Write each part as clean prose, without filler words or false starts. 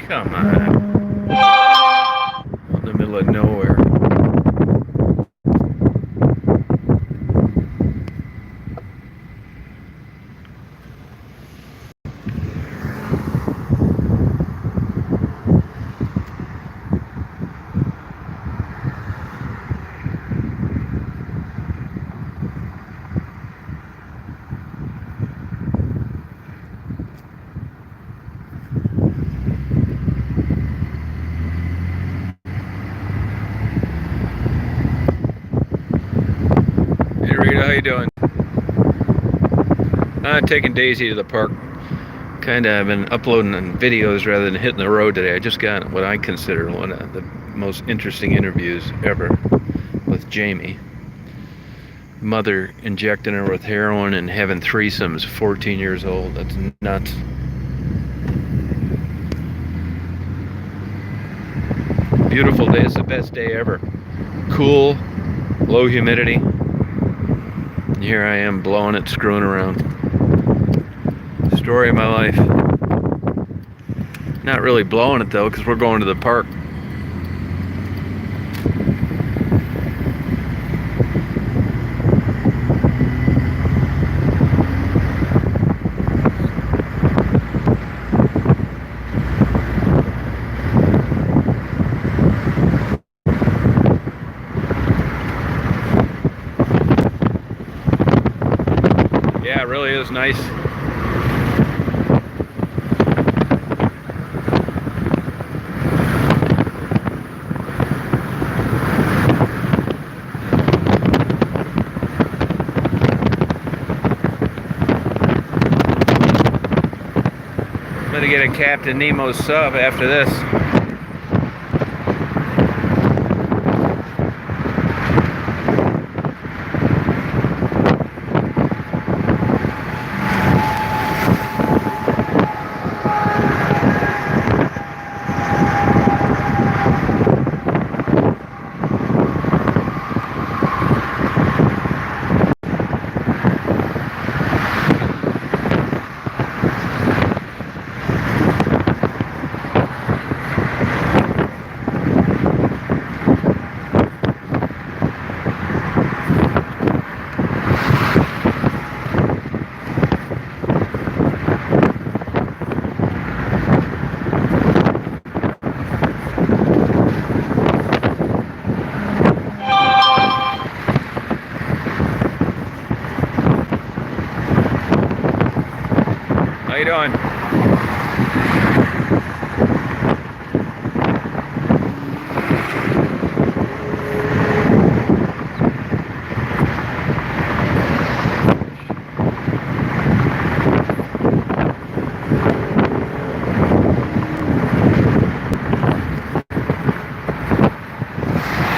Come on. In the middle of nowhere. Hey Rita, how you doing? Taking Daisy to the park. I've been uploading videos rather than hitting the road today. I just got what I consider one of the most interesting interviews ever with Jamie. Mother injecting her with heroin and having threesomes, 14 years old. That's nuts. Beautiful day. It's the best day ever. Cool, low humidity. Here I am blowing it, screwing around. Story of my life. Not really blowing it though, because we're going to the park. Yeah, it really is nice. I'm gonna get a Captain Nemo sub after this. How you doing?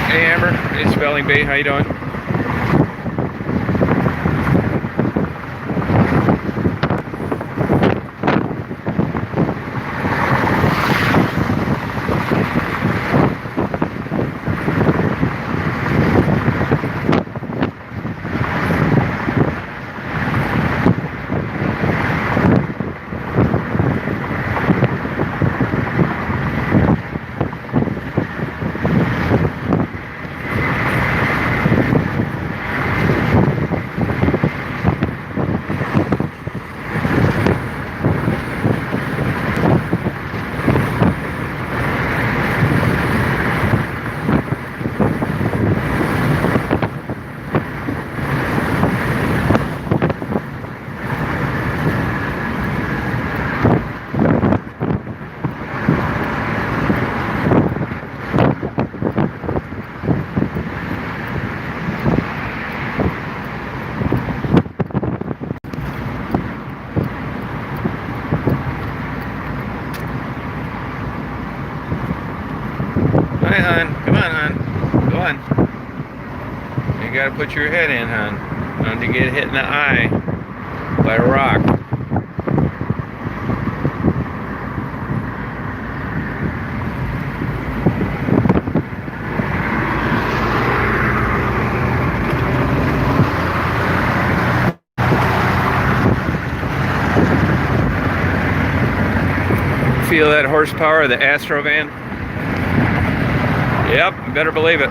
Hey Amber, hey Spelling Bee, how you doing? right, hon. Come on, hon. Go on. You gotta put your head in, hon. Not to get hit in the eye by a rock. Feel that horsepower of the Astro van? Yep, you better believe it.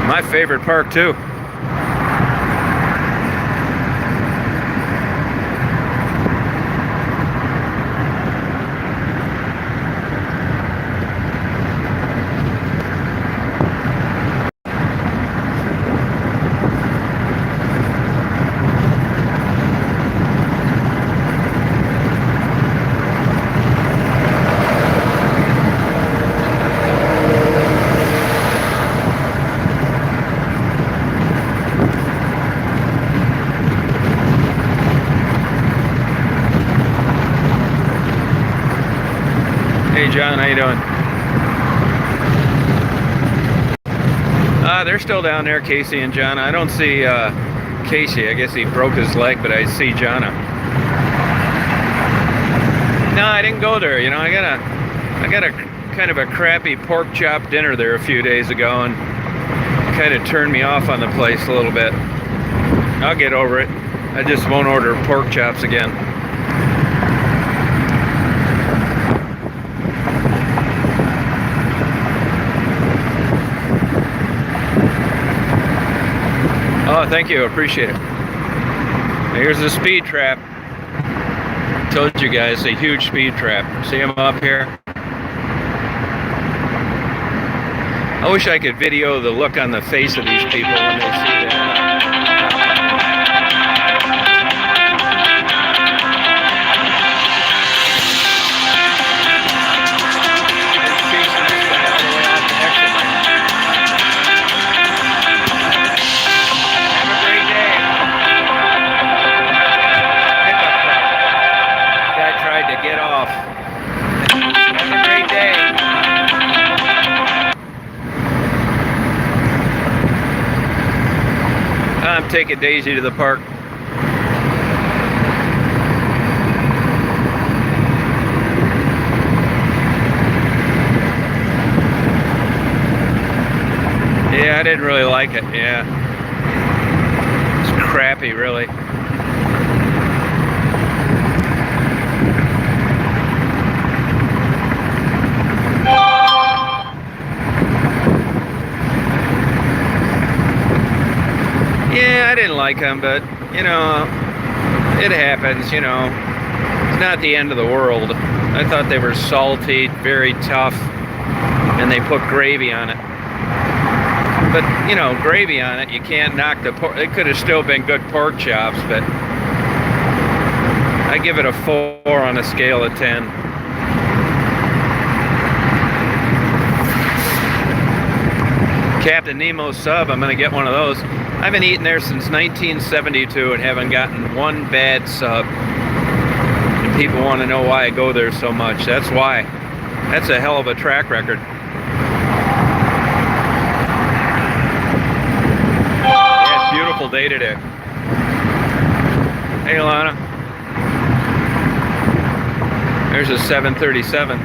My favorite park too. Hey John, how you doing? They're still down there, Casey and Jonna. I don't see Casey. I guess he broke his leg, but I see Jonna. No, I didn't go there. You know, I got a kind of a crappy pork chop dinner there a few days ago, and kind of turned me off on the place a little bit. I'll get over it. I just won't order pork chops again. Oh, thank you. Appreciate it. Here's the speed trap. Told you guys, a huge speed trap. See them up here? I wish I could video the look on the face of these people when they see that. I'm taking Daisy to the park. Yeah, I didn't really like it. Yeah, it's crappy, really. Yeah, I didn't like them, but, you know, it happens, you know. It's not the end of the world. I thought they were salty, very tough, and they put gravy on it. But, you know, gravy on it, you can't knock the pork. It could have still been good pork chops, but I give it a 4 on a scale of 10. Captain Nemo sub, I'm going to get one of those. I've been eating there since 1972 and haven't gotten one bad sub. And people want to know why I go there so much. That's why. That's a hell of a track record. Yeah, it's a beautiful day today. Hey, Alana. There's a 737.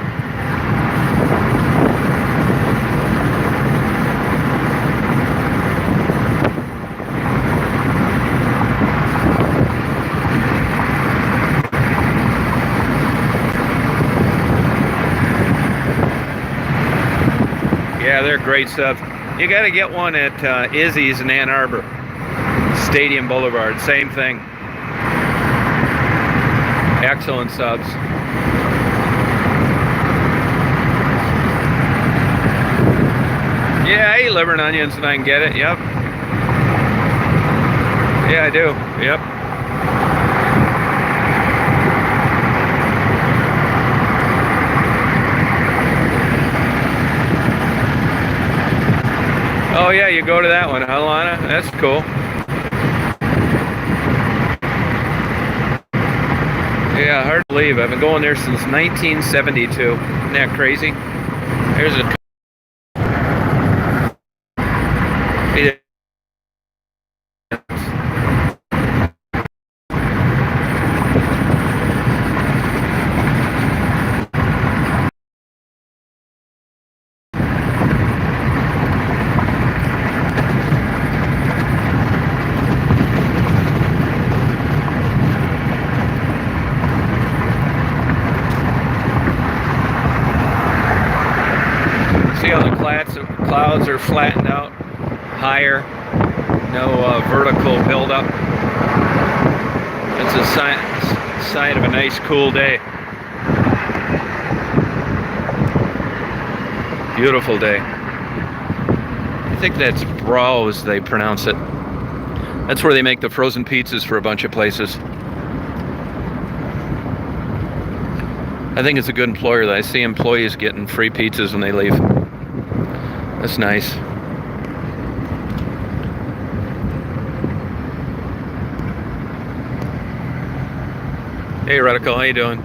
Yeah, they're great subs. You got to get one at Izzy's in Ann Arbor. Stadium Boulevard, same thing. Excellent subs. Yeah, I eat liver and onions and I can get it, yep. Yeah, I do, yep. Oh yeah, you go to that one, huh, Lana? That's cool. Yeah, hard to believe. I've been going there since 1972. Isn't that crazy? There's a see how the clouds are flattened out higher, no vertical buildup. It's a sign of a nice cool day. Beautiful day. I think that's Brau's, they pronounce it. That's where they make the frozen pizzas for a bunch of places. I think it's a good employer. I see employees getting free pizzas when they leave. That's nice. Hey Radical, how you doing?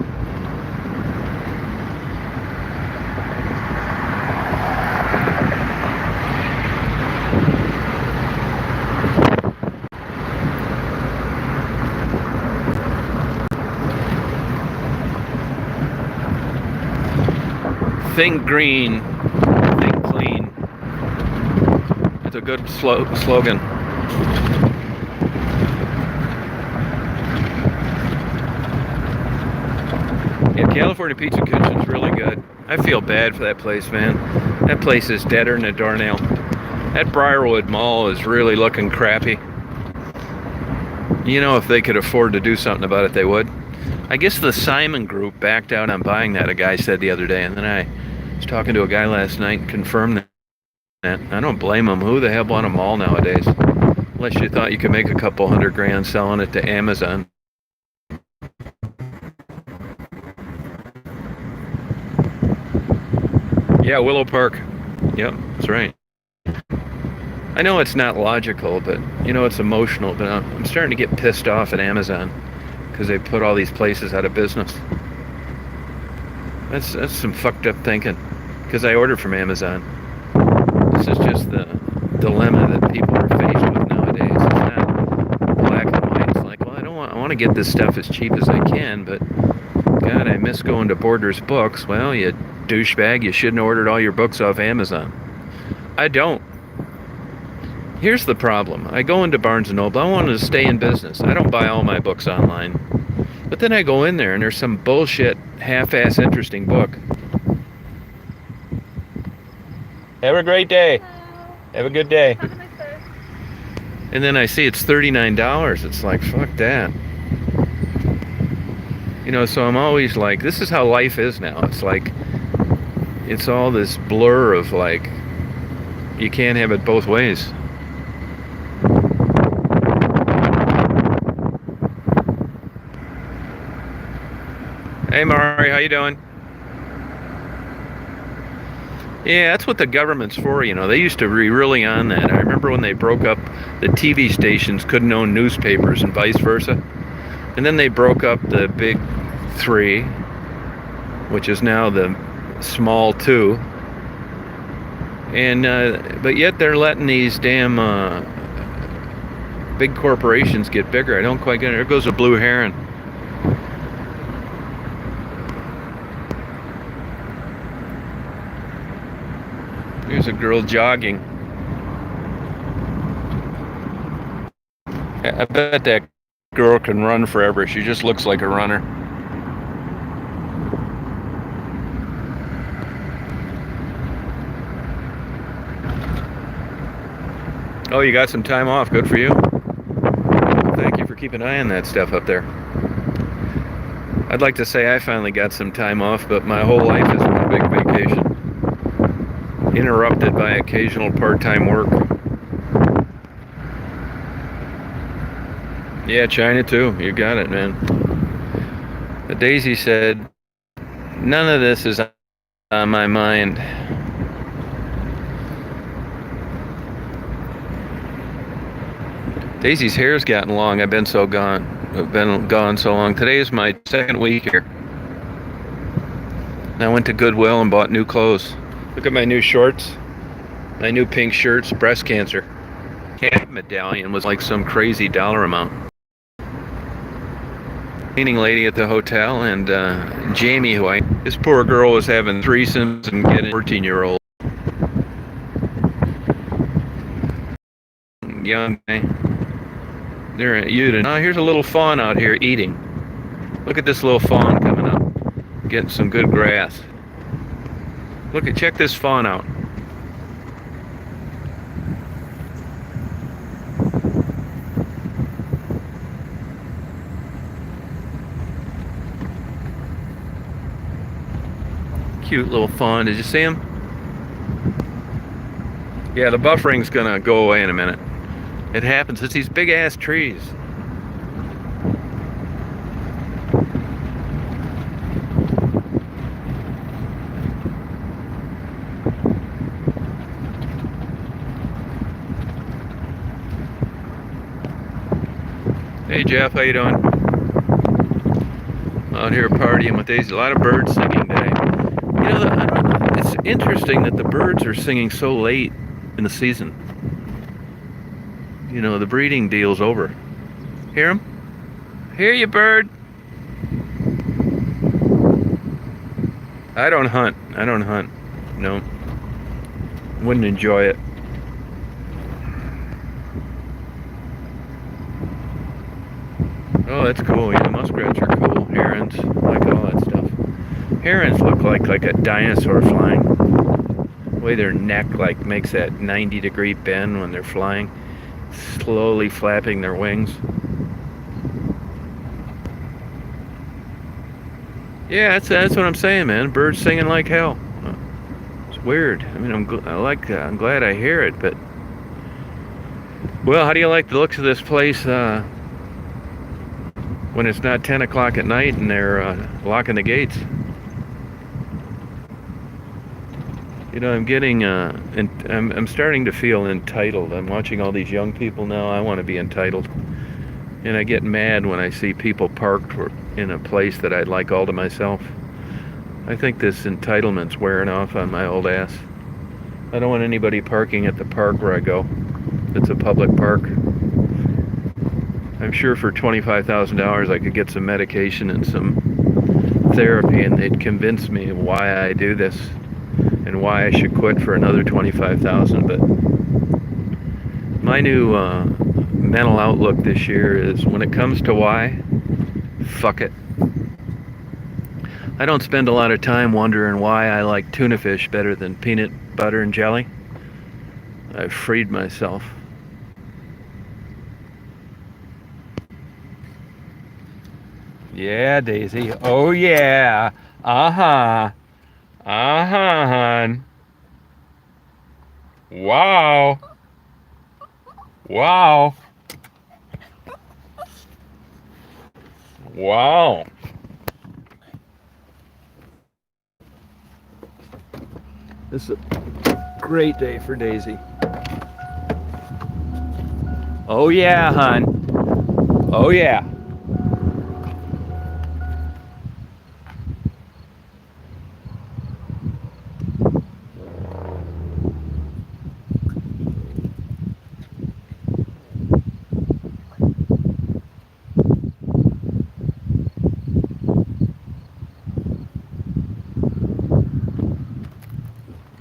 Think green, think clean. It's a good slogan. Yeah, California Pizza Kitchen's really good. I feel bad for that place, man. That place is deader than a doornail. That Briarwood Mall is really looking crappy. You know, if they could afford to do something about it, they would. I guess the Simon Group backed out on buying that, a guy said the other day, and then I was talking to a guy last night and confirmed that. I don't blame him. Who the hell bought a mall nowadays? Unless you thought you could make a couple $100,000 selling it to Amazon. Yeah, Willow Park. Yep, that's right. I know it's not logical, but you know, it's emotional. But I'm starting to get pissed off at Amazon because they put all these places out of business. That's some fucked up thinking. Because I ordered from Amazon. This is just the dilemma that people are faced with nowadays. It's not black and white. It's like, well, I want to get this stuff as cheap as I can, but God, I miss going to Borders Books. Well, you douchebag, you shouldn't have ordered all your books off Amazon. I don't. Here's the problem. I go into Barnes & Noble. I want to stay in business. I don't buy all my books online. But then I go in there and there's some bullshit, half-ass interesting book. Have a great day. Have a good day. And then I see it's $39. It's like, fuck that. You know, so I'm always like, this is how life is now. It's like, it's all this blur of like, you can't have it both ways. Hey Mari, how you doing? Yeah, that's what the government's for, you know. They used to be really on that. I remember when they broke up, the TV stations couldn't own newspapers and vice versa. And then they broke up the big three, which is now the small two. And but yet they're letting these damn big corporations get bigger. I don't quite get it. There goes a blue heron. There's a girl jogging. I bet that girl can run forever. She just looks like a runner. Oh, you got some time off. Good for you. Thank you for keeping an eye on that stuff up there. I'd like to say I finally got some time off, but my whole life is one big vacation. Interrupted by occasional part-time work. Yeah, China too. You got it, man. Daisy said, none of this is on my mind. Daisy's hair's gotten long. I've been gone so long. Today is my second week here. I went to Goodwill and bought new clothes. Look at my new shorts. My new pink shirts. Breast cancer. Cat medallion was like some crazy dollar amount. Cleaning lady at the hotel, and Jamie, this poor girl was having threesomes and getting a 14-year-old. Young guy. They're at Hedonistic. Oh, here's a little fawn out here eating. Look at this little fawn coming up, getting some good grass. Check this fawn out. Cute little fawn. Did you see him? Yeah, the buffering's gonna go away in a minute. It happens. It's these big ass trees. Hey Jeff, how you doing? Out here partying with Daisy. A lot of birds singing today. You know, it's interesting that the birds are singing so late in the season. You know, the breeding deal's over. Hear 'em? Hear you, bird. I don't hunt. No. Wouldn't enjoy it. Oh, that's cool. Yeah, muskrats are cool. Herons, like all that stuff. Herons look like a dinosaur flying. The way their neck makes that 90-degree bend when they're flying, slowly flapping their wings. Yeah, that's what I'm saying, man. Birds singing like hell. It's weird. I mean, I'm glad I hear it, but well, how do you like the looks of this place when it's not 10 o'clock at night and they're locking the gates? You know, I'm starting to feel entitled. I'm watching all these young people now. I want to be entitled. And I get mad when I see people parked in a place that I'd like all to myself. I think this entitlement's wearing off on my old ass. I don't want anybody parking at the park where I go. It's a public park. I'm sure for $25,000 I could get some medication and some therapy, and they'd convince me of why I do this and why I should quit for another $25,000. But my new mental outlook this year is, when it comes to why, fuck it. I don't spend a lot of time wondering why I like tuna fish better than peanut butter and jelly. I've freed myself. Yeah, Daisy. Oh yeah. Uh-huh. Uh-huh, hon. Wow. Wow. Wow. This is a great day for Daisy. Oh yeah, hon. Oh yeah.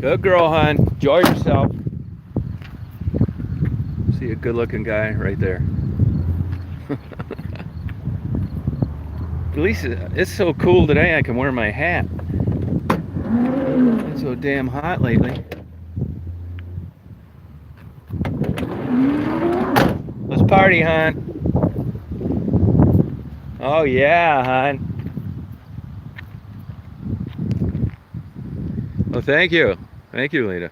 Good girl, hon. Enjoy yourself. See a good-looking guy right there. At least it's so cool today I can wear my hat. It's so damn hot lately. Let's party, hon. Oh yeah, hon. Well, thank you. Thank you, Lita.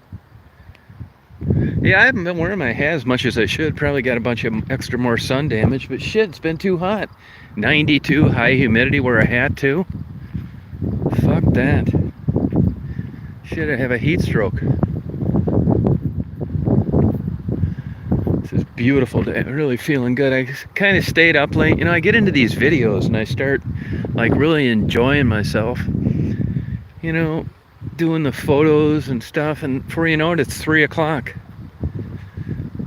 Yeah, I haven't been wearing my hat as much as I should. Probably got a bunch of extra more sun damage, but shit, it's been too hot. 92, high humidity, wear a hat too? Fuck that. Shit, I have a heat stroke. This is a beautiful day. I'm really feeling good. I kind of stayed up late. You know, I get into these videos and I start like really enjoying myself. You know, doing the photos and stuff, and before you know it, it's 3 o'clock.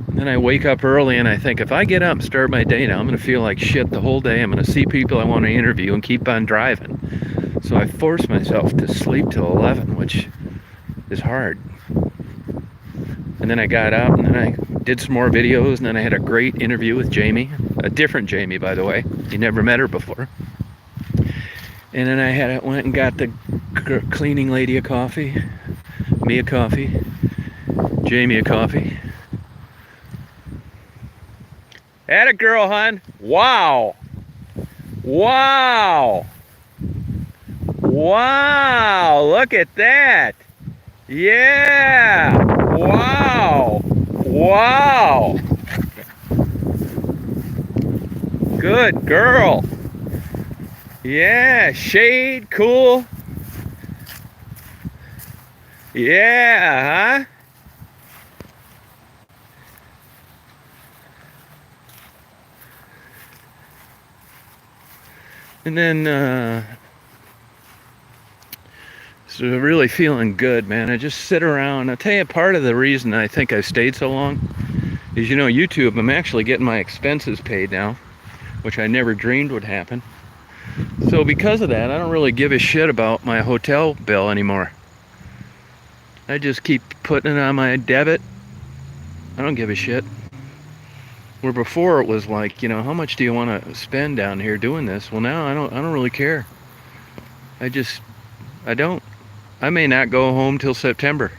Then I wake up early and I think, if I get up and start my day now, I'm going to feel like shit the whole day. I'm going to see people I want to interview and keep on driving. So I force myself to sleep till 11, which is hard. And then I got up and then I did some more videos, and then I had a great interview with Jamie, a different Jamie, by the way. You never met her before. And then I went and got the cleaning lady a coffee, me a coffee, Jamie a coffee. Atta girl, hon. Wow. Wow. Wow. Look at that. Yeah. Wow. Wow. Good girl. Yeah. Shade. Cool. Yeah, huh? And then, so really feeling good, man. I just sit around. I'll tell you, part of the reason I think I stayed so long is, YouTube, I'm actually getting my expenses paid now, which I never dreamed would happen. So because of that, I don't really give a shit about my hotel bill anymore. I just keep putting it on my debit. I don't give a shit. Where before it was like, how much do you want to spend down here doing this? Well, now I don't really care. I don't. I may not go home till September.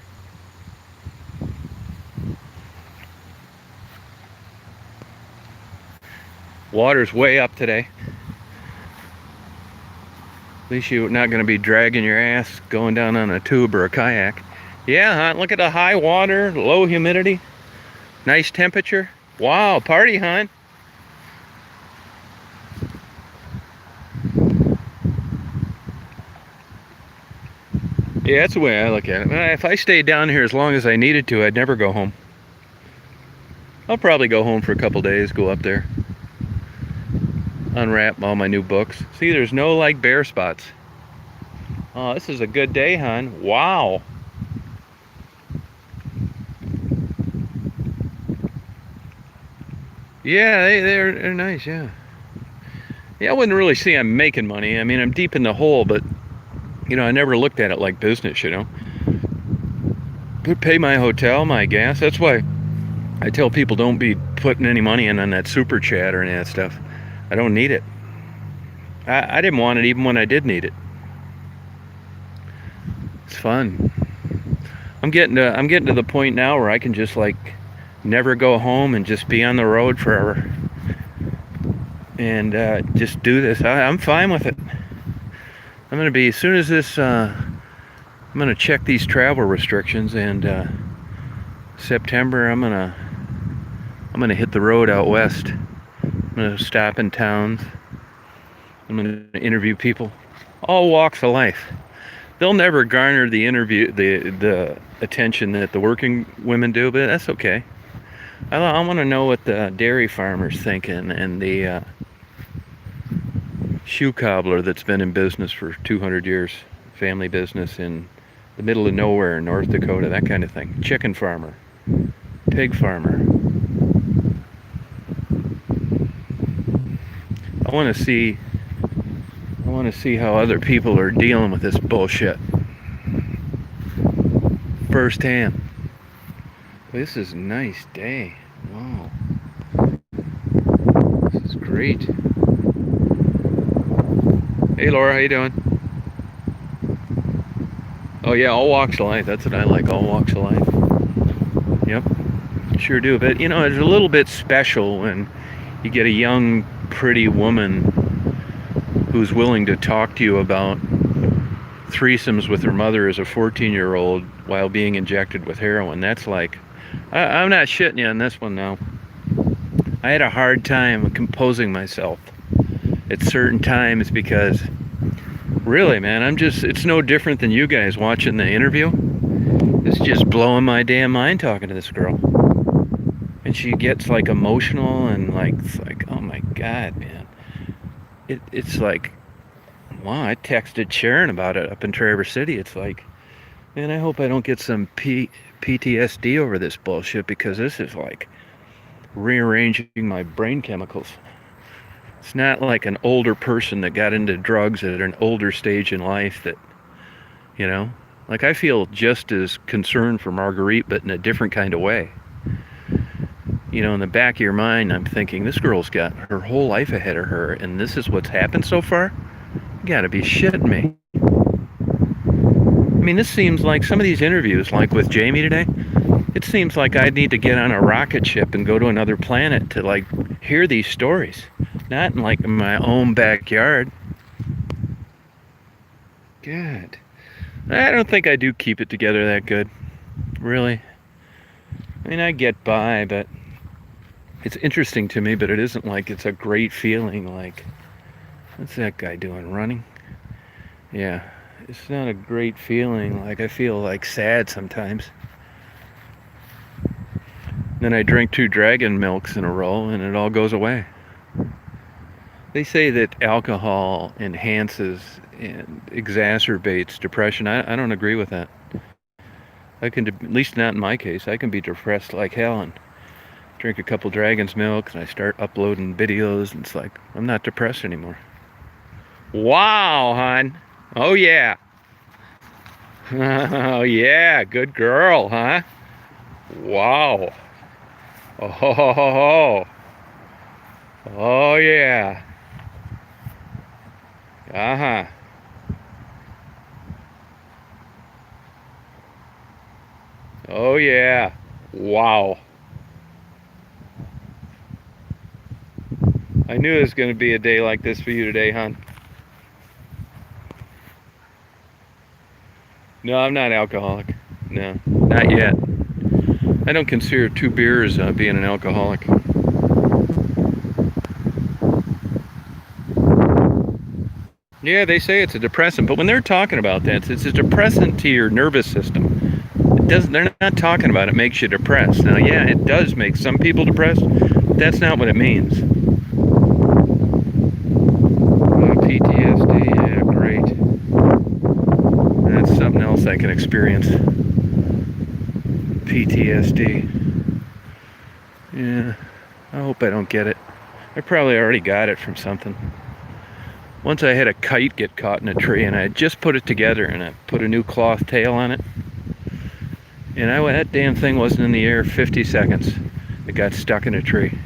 Water's way up today. At least you're not going to be dragging your ass going down on a tube or a kayak. Yeah, huh? Look at the high water, low humidity, nice temperature. Wow, party, hon. Yeah, that's the way I look at it. If I stayed down here as long as I needed to, I'd never go home. I'll probably go home for a couple days, go up there, unwrap all my new books. See, there's no like bare spots. Oh, this is a good day, hon. Wow. Yeah, they're nice, yeah. Yeah, I wouldn't really say I'm making money. I mean, I'm deep in the hole, but, I never looked at it like business, Pay my hotel, my gas. That's why I tell people don't be putting any money in on that super chat or any of that stuff. I don't need it. I didn't want it even when I did need it. It's fun. I'm getting to the point now where I can just like never go home and just be on the road forever. And just do this. I'm fine with it. I'm gonna be, as soon as this, I'm gonna check these travel restrictions, and September I'm gonna hit the road out west. I'm gonna stop in towns. I'm gonna interview people, all walks of life. They'll never garner the attention that the working women do, but that's okay. I want to know what the dairy farmer's thinking, and the shoe cobbler that's been in business for 200 years, family business in the middle of nowhere in North Dakota, that kind of thing. Chicken farmer, pig farmer. I want to see how other people are dealing with this bullshit firsthand. This is a nice day. Wow. This is great. Hey Laura, how you doing? Oh yeah, all walks of life. That's what I like, all walks of life. Yep, sure do. But it's a little bit special when you get a young, pretty woman who's willing to talk to you about threesomes with her mother as a 14-year-old while being injected with heroin. That's like, I'm not shitting you on this one now. I had a hard time composing myself at certain times because, really, man, it's no different than you guys watching the interview. It's just blowing my damn mind talking to this girl. And she gets like emotional and like, it's like, oh my God, man. It's like, wow, I texted Sharon about it up in Traverse City. It's like, And I hope I don't get some PTSD over this bullshit, because this is like rearranging my brain chemicals. It's not like an older person that got into drugs at an older stage in life that, you know, like I feel just as concerned for Marguerite, but in a different kind of way. You know, in the back of your mind, I'm thinking, this girl's got her whole life ahead of her, and this is what's happened so far? You gotta be shitting me. I mean, this seems like some of these interviews, like with Jamie today, it seems like I'd need to get on a rocket ship and go to another planet to, like, hear these stories. Not in, like, my own backyard. God. I don't think I do keep it together that good. Really. I mean, I get by, but it's interesting to me, but it isn't like it's a great feeling. Like, what's that guy doing? Running? Yeah. It's not a great feeling. Like, I feel like sad sometimes. Then I drink 2 dragon milks in a row and it all goes away. They say that alcohol enhances and exacerbates depression. I don't agree with that. I can, at least not in my case, I can be depressed like hell and drink a couple dragon's milk and I start uploading videos and it's like, I'm not depressed anymore. Wow, hon. Oh yeah. Oh yeah, good girl, huh? Wow. Oh, oh yeah. Uh-huh. Oh yeah. Wow. I knew it was going to be a day like this for you today, hon. No, I'm not alcoholic. No, not yet. I don't consider 2 beers being an alcoholic. Yeah, they say it's a depressant, but when they're talking about that, it's a depressant to your nervous system. It doesn't. They're not talking about it makes you depressed. Now, yeah, it does make some people depressed, but that's not what it means. PTSD, yeah, great. That's something else I can experience. PTSD. Yeah, I hope I don't get it. I probably already got it from something. Once I had a kite get caught in a tree and I had just put it together and I put a new cloth tail on it. And that damn thing wasn't in the air 50 seconds. It got stuck in a tree.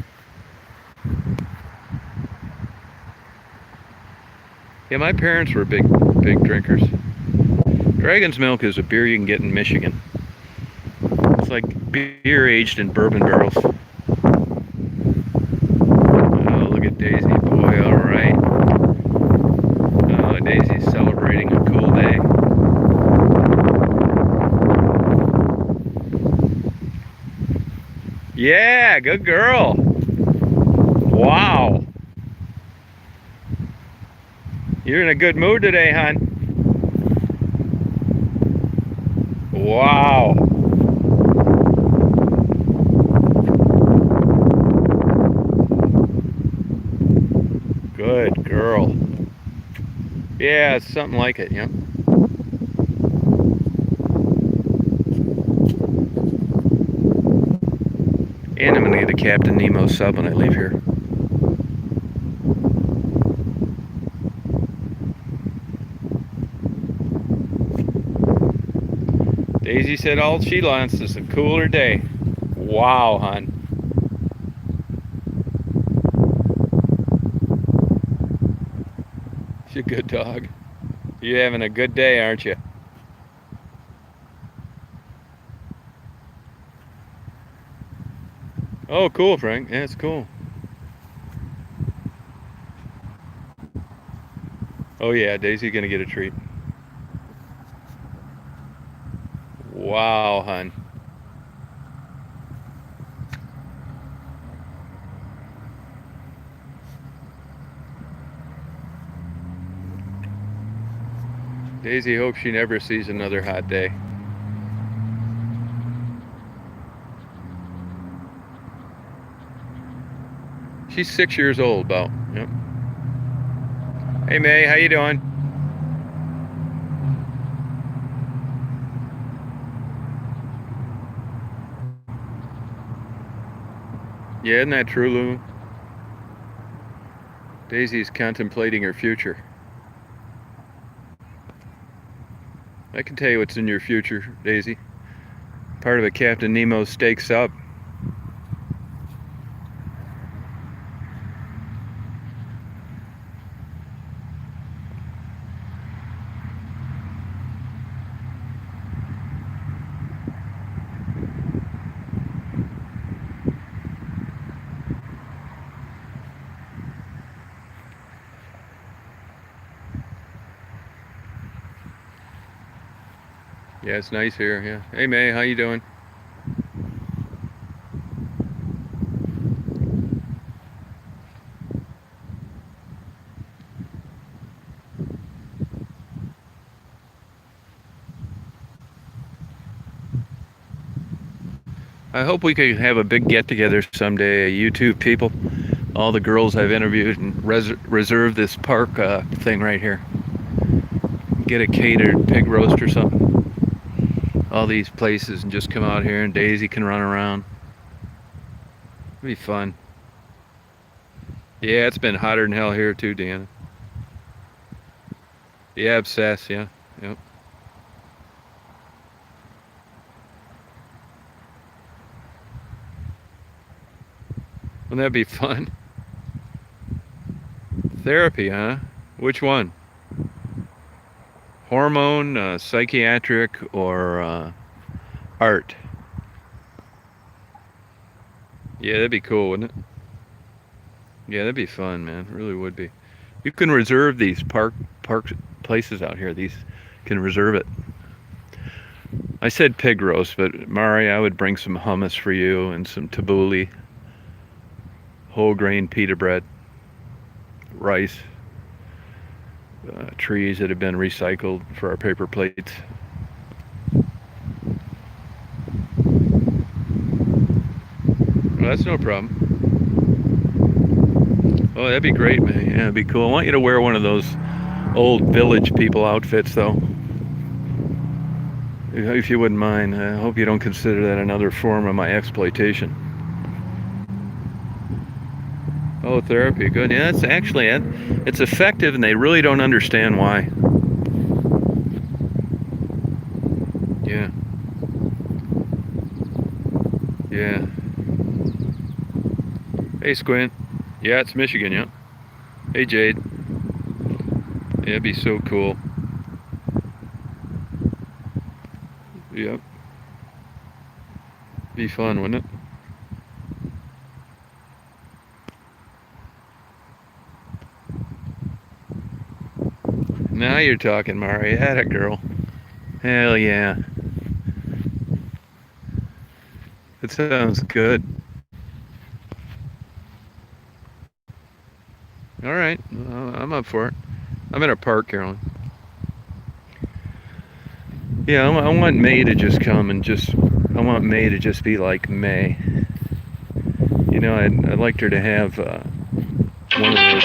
Yeah, my parents were big drinkers. Dragon's milk is a beer you can get in Michigan. It's like beer aged in bourbon barrels. Oh, look at Daisy, boy, all right. Oh, Daisy's celebrating a cool day. Yeah, good girl. Wow. You're in a good mood today, hon. Wow. Good girl. Yeah, it's something like it, yep. And I'm gonna get a Captain Nemo sub when I leave here. Daisy said all she wants is a cooler day. Wow, hon. She's a good dog. You're having a good day, aren't you? Oh, cool, Frank. Yeah, it's cool. Oh yeah, Daisy gonna get a treat. Wow, hon. Daisy hopes she never sees another hot day. She's 6 years old, about. Yep. Hey May, how you doing? Yeah, isn't that true, Lulu? Daisy's contemplating her future. I can tell you what's in your future, Daisy. Part of it, Captain Nemo stakes up. Yeah, it's nice here. Yeah. Hey, May, how you doing? I hope we could have a big get-together someday, YouTube people. All the girls I've interviewed and reserve this park thing right here. Get a catered pig roast or something. All these places and just come out here and Daisy can run around. It'd be fun. Yeah, it's been hotter than hell here too, Deanna. Yeah, obsess, yeah. Yep. Wouldn't that be fun? Therapy, huh? Which one? Hormone, psychiatric, or art? Yeah, that'd be cool, wouldn't it? Yeah, that'd be fun, man. It really would be. You can reserve these park places out here. These can reserve it. I said pig roast, but Mari, I would bring some hummus for you and some tabbouleh, whole grain pita bread, rice, trees that have been recycled for our paper plates. Well, that's no problem. Oh, that'd be great, man. Yeah, it'd be cool. I want you to wear one of those old village people outfits, though. If you wouldn't mind. I hope you don't consider that another form of my exploitation. Oh, therapy, good. Yeah, it's actually it's effective, and they really don't understand why. Yeah, yeah. Hey, Squint. Yeah, it's Michigan. Yeah. Hey, Jade. Yeah, it'd be so cool. Yep. Be fun, wouldn't it? Now you're talking, Mari. Atta girl. Hell yeah. That sounds good. All right. I'm up for it. I'm in a park, Carolyn. Yeah, I want May to just come and I want May to just be like May. You know, I'd like her to have one of those.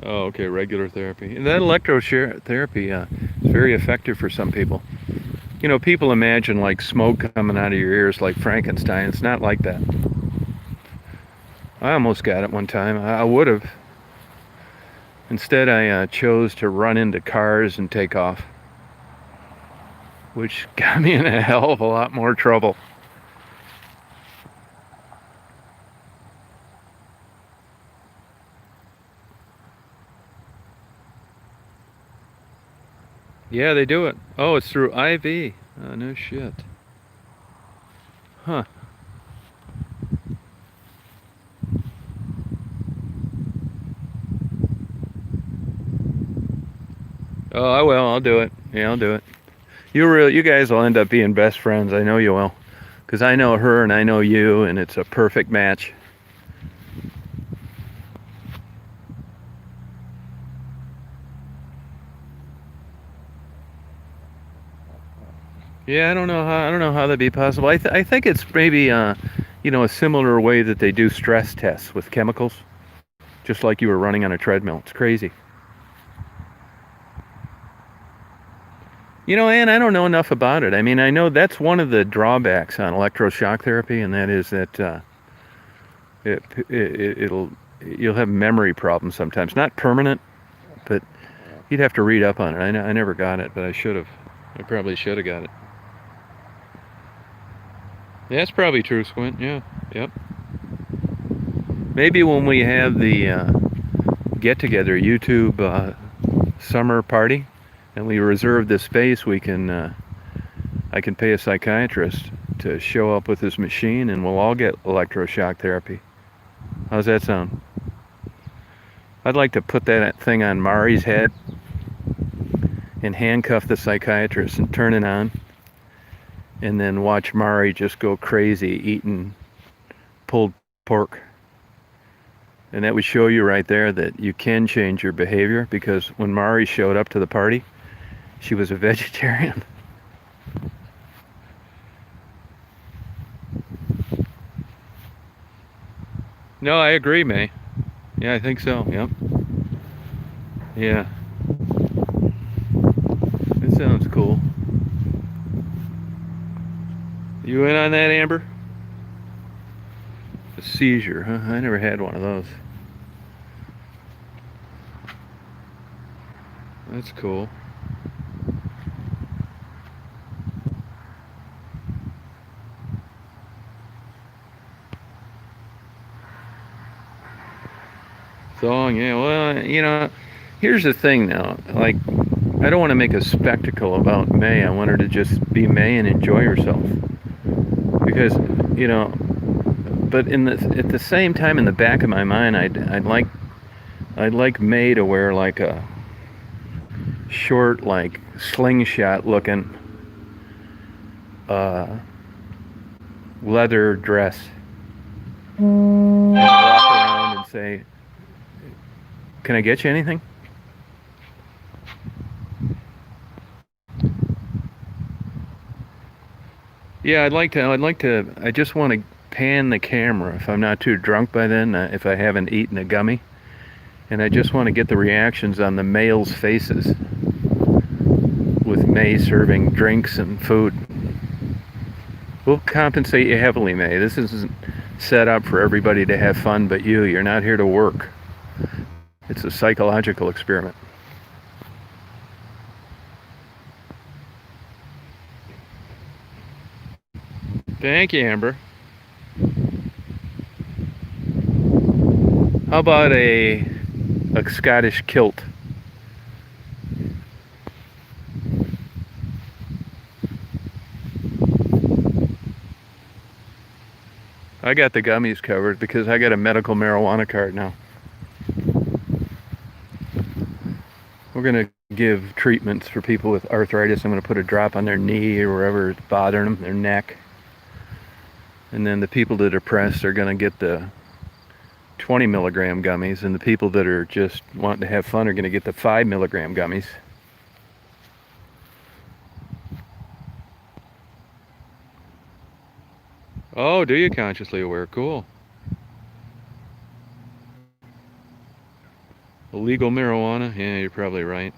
Oh, okay, regular therapy. And that electrotherapy is very effective for some people. You know, people imagine like smoke coming out of your ears like Frankenstein. It's not like that. I almost got it one time. I would have. Instead, I chose to run into cars and take off, which got me in a hell of a lot more trouble. Yeah, they do it. Oh, it's through IV. Oh, no shit. Huh. Oh, I will. I'll do it. Yeah, I'll do it. You guys will end up being best friends. I know you will. Because I know her and I know you, and it's a perfect match. Yeah, I don't know how that'd be possible. I think it's maybe a similar way that they do stress tests with chemicals, just like you were running on a treadmill. It's crazy. And I don't know enough about it. I mean, I know that's one of the drawbacks on electroshock therapy, and that is that it'll you'll have memory problems sometimes. Not permanent, but you'd have to read up on it. I never got it, but I should have. I probably should have got it. That's probably true, Squint. Yeah. Yep. Maybe when we have the get together YouTube summer party, and we reserve this space, we can I can pay a psychiatrist to show up with his machine, and we'll all get electroshock therapy. How's that sound? I'd like to put that thing on Mari's head and handcuff the psychiatrist and turn it on, and then watch Mari just go crazy eating pulled pork. And that would show you right there that you can change your behavior, because when Mari showed up to the party, she was a vegetarian. No, I agree, May. Yeah, I think so. Yep. Yeah. It sounds cool. You in on that, Amber? A seizure, huh? I never had one of those. That's cool. Song, yeah. Well, here's the thing now. Like, I don't want to make a spectacle about May. I want her to just be May and enjoy herself. Because, you know, but at the same time, in the back of my mind, I'd like May to wear like a short, like slingshot looking uh, leather dress, and walk around and say, "Can I get you anything?" Yeah, I'd like to. I'd like to. I just want to pan the camera if I'm not too drunk by then. If I haven't eaten a gummy, and I just want to get the reactions on the males' faces with May serving drinks and food. We'll compensate you heavily, May. This isn't set up for everybody to have fun but you. You're not here to work. It's a psychological experiment. Thank you, Amber. How about a Scottish kilt? I got the gummies covered because I got a medical marijuana card now. We're going to give treatments for people with arthritis. I'm going to put a drop on their knee or wherever it's bothering them, their neck. And then the people that are depressed are going to get the 20 milligram gummies, and the people that are just wanting to have fun are going to get the 5 milligram gummies. Oh, do you consciously aware? Cool. Illegal marijuana? Yeah, you're probably right.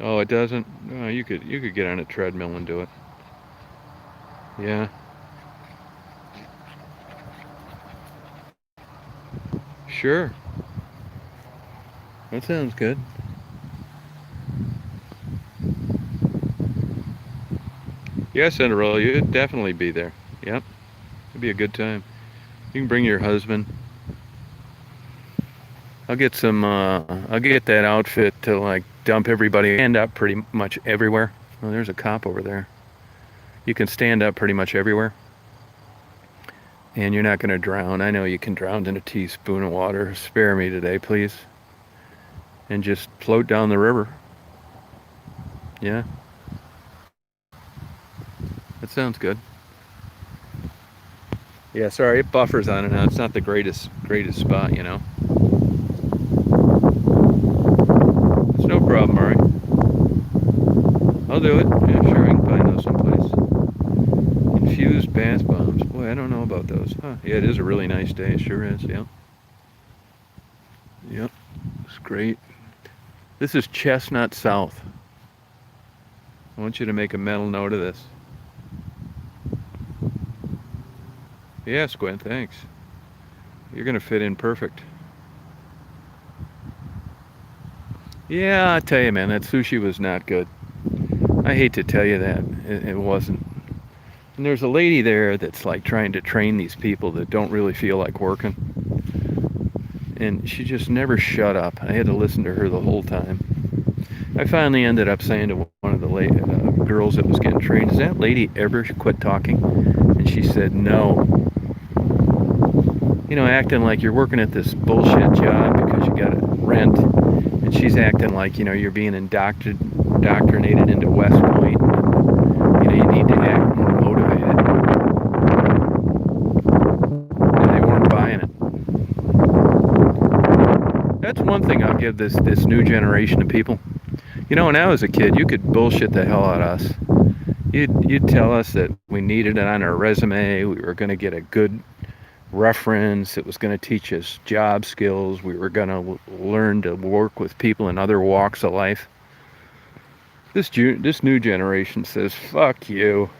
Oh, it doesn't? Oh, you could get on a treadmill and do it. Yeah. Sure. That sounds good. Yeah, Cinderella, you'd definitely be there. Yep. It'd be a good time. You can bring your husband. I'll get that outfit to like dump everybody, stand up pretty much everywhere. Oh, there's a cop over there. You can stand up pretty much everywhere. And you're not going to drown. I know you can drown in a teaspoon of water. Spare me today, please. And just float down the river. Yeah. That sounds good. Yeah, sorry, it buffers on it now. It's not the greatest spot, you know. It's no problem, Murray. How's I'll do it. Yeah, sure, I can find those someplace. Infused bath bombs. Boy, I don't know about those. Huh? Yeah, it is a really nice day. It sure is. Yeah. Yep. It's great. This is Chestnut South. I want you to make a mental note of this. Yes, Gwen, thanks. You're going to fit in perfect. Yeah, I tell you, man, that sushi was not good. I hate to tell you that. It wasn't. And there's a lady there that's like trying to train these people that don't really feel like working. And she just never shut up. I had to listen to her the whole time. I finally ended up saying to one of the girls that was getting trained, "Does that lady ever quit talking?" And she said, "No." You know, acting like you're working at this bullshit job because you got to rent. And she's acting like, you know, you're being indoctrinated into West Point. You know, you need to act more motivated. And they weren't buying it. That's one thing I'll give this new generation of people. You know, when I was a kid, you could bullshit the hell out of us. You'd tell us that we needed it on our resume. We were going to get a good reference. It was going to teach us job skills. We were going to learn to work with people in other walks of life. This new generation says, "Fuck you.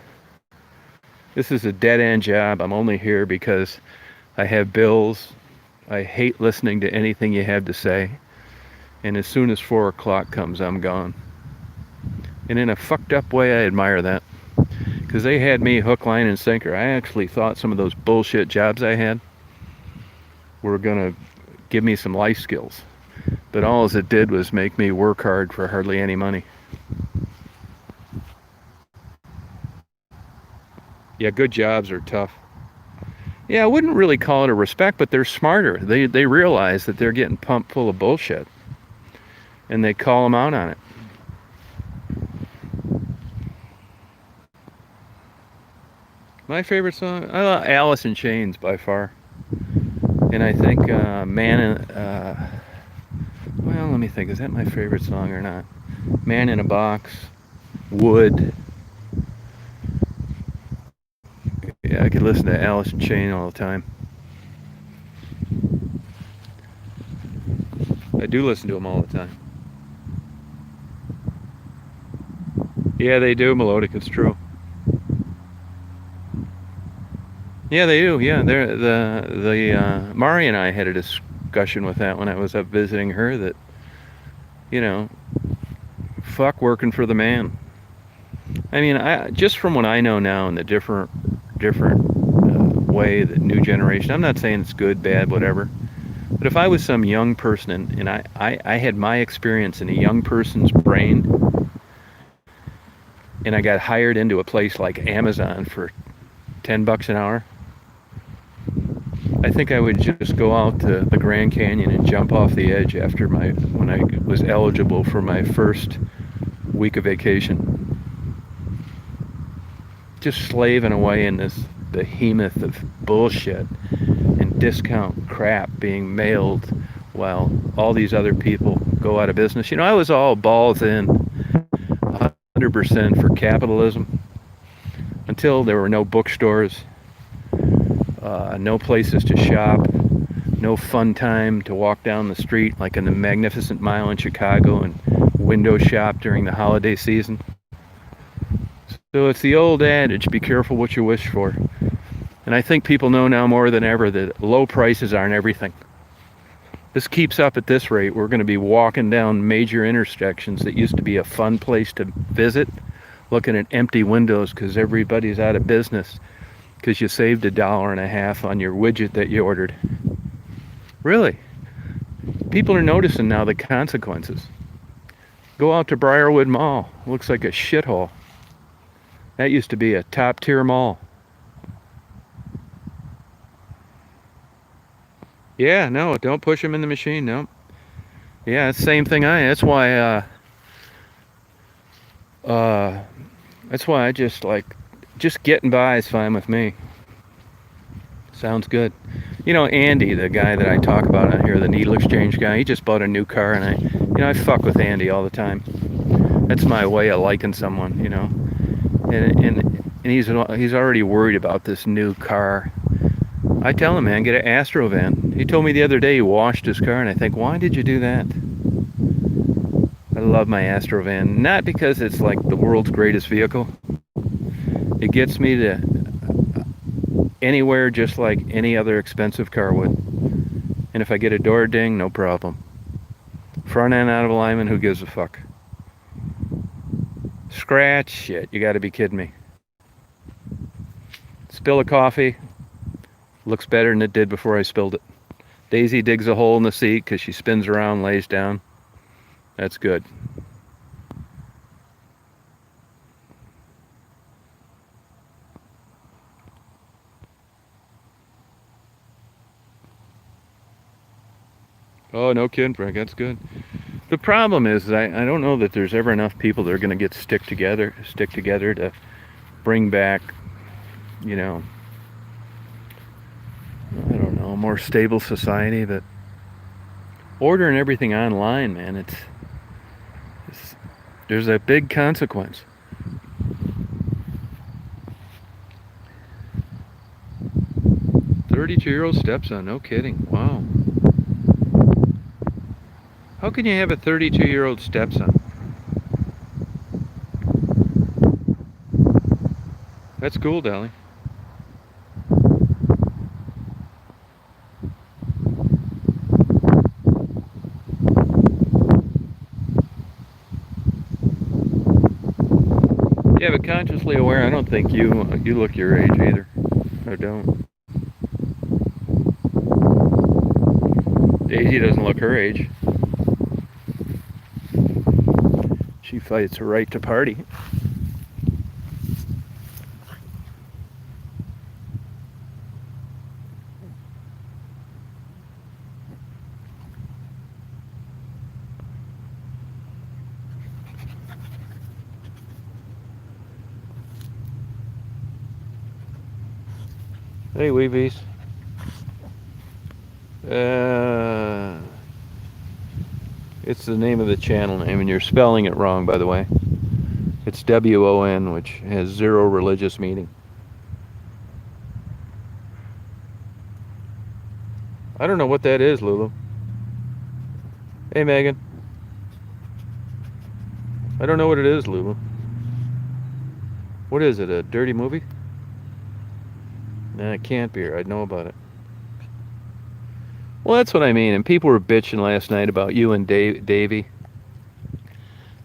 This is a dead-end job. I'm only here because I have bills. I hate listening to anything you have to say. And as soon as 4 o'clock comes, I'm gone." And in a fucked up way, I admire that. Because they had me hook, line, and sinker. I actually thought some of those bullshit jobs I had were going to give me some life skills. But all it did was make me work hard for hardly any money. Yeah, good jobs are tough. Yeah, I wouldn't really call it a respect, but they're smarter. They realize that they're getting pumped full of bullshit. And they call them out on it. My favorite song? I love Alice in Chains by far. And I think well, let me think. Is that my favorite song or not? Man in a Box. Wood. Yeah, I could listen to Alice in Chains all the time. I do listen to them all the time. Yeah, they do, melodic. It's true. Yeah, they do. Yeah, Mari and I had a discussion with that when I was up visiting her. That, you know, fuck working for the man. I mean, just from what I know now and the different way the new generation. I'm not saying it's good, bad, whatever. But if I was some young person and I had my experience in a young person's brain, and I got hired into a place like Amazon for $10 an hour, I think I would just go out to the Grand Canyon and jump off the edge when I was eligible for my first week of vacation. Just slaving away in this behemoth of bullshit and discount crap being mailed while all these other people go out of business. You know, I was all balls in 100% for capitalism until there were no bookstores. No places to shop, no fun time to walk down the street like in the Magnificent Mile in Chicago and window shop during the holiday season. So it's the old adage, be careful what you wish for. And I think people know now more than ever that low prices aren't everything. This keeps up at this rate, we're going to be walking down major intersections that used to be a fun place to visit, looking at empty windows because everybody's out of business. Because you saved $1.50 on your widget that you ordered. Really? People are noticing now the consequences. Go out to Briarwood Mall. Looks like a shithole. That used to be a top-tier mall. Yeah, no, don't push them in the machine, no. Yeah, it's the same thing that's why I just getting by is fine with me. Sounds good. You know, Andy, the guy that I talk about on here, the needle exchange guy, he just bought a new car, and I fuck with Andy all the time. That's my way of liking someone, you know. And he's already worried about this new car. I tell him, man, get an Astro van. He told me the other day he washed his car, and I think, why did you do that? I love my Astro van, not because it's like the world's greatest vehicle. It gets me to anywhere just like any other expensive car would. And if I get a door ding, no problem. Front end out of alignment, who gives a fuck? Scratch? Shit, you gotta be kidding me. Spill a coffee, looks better than it did before I spilled it. Daisy digs a hole in the seat because she spins around, lays down. That's good. Oh, no kidding, Frank. That's good. The problem is I don't know that there's ever enough people that are going to stick together to bring back, you know, I don't know, a more stable society. But ordering everything online, man, there's a big consequence. "32-year-old stepson," no kidding. Wow. How can you have a 32-year-old stepson? That's cool, Dolly. Yeah, but consciously aware, I don't think you look your age either. I don't. Daisy doesn't look her age. She fights her right to party. Hey, Weebies. It's the name of the channel name, and you're spelling it wrong, by the way. It's WON, which has zero religious meaning. I don't know what that is, Lulu. Hey, Megan. I don't know what it is, Lulu. What is it, a dirty movie? Nah, it can't be, or I'd know about it. Well, that's what I mean. And people were bitching last night about you and Davey.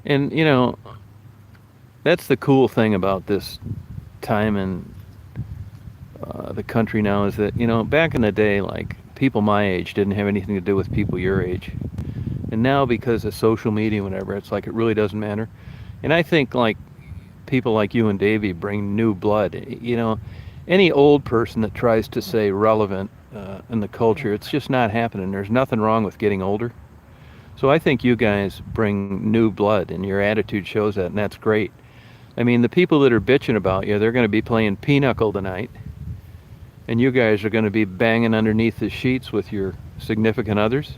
And, you know, that's the cool thing about this time in the country now is that, you know, back in the day, like, people my age didn't have anything to do with people your age. And now, because of social media and whatever, it's like it really doesn't matter. And I think, like, people like you and Davey bring new blood. You know, any old person that tries to say relevant in the culture, it's just not happening. There's nothing wrong with getting older. So I think you guys bring new blood, and your attitude shows that, and that's great. I mean, the people that are bitching about you, they're going to be playing pinochle tonight, and you guys are going to be banging underneath the sheets with your significant others.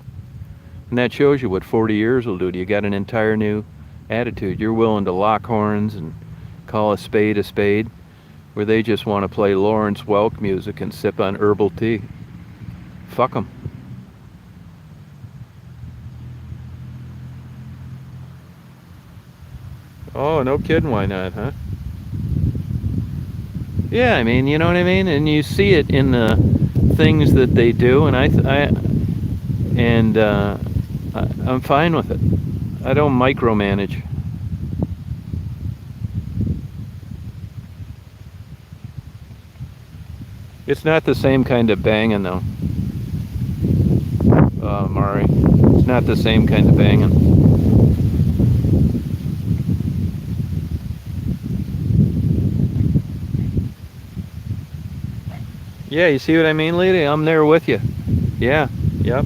And that shows you what 40 years will do to you. You got an entire new attitude. You're willing to lock horns and call a spade, where they just want to play Lawrence Welk music and sip on herbal tea. Fuck them. Oh, no kidding, why not, huh? Yeah, I mean, you know what I mean? And you see it in the things that they do, and I'm fine with it. I don't micromanage. It's not the same kind of banging, though. Mari. It's not the same kind of banging. Yeah, you see what I mean, lady? I'm there with you. Yeah, yep.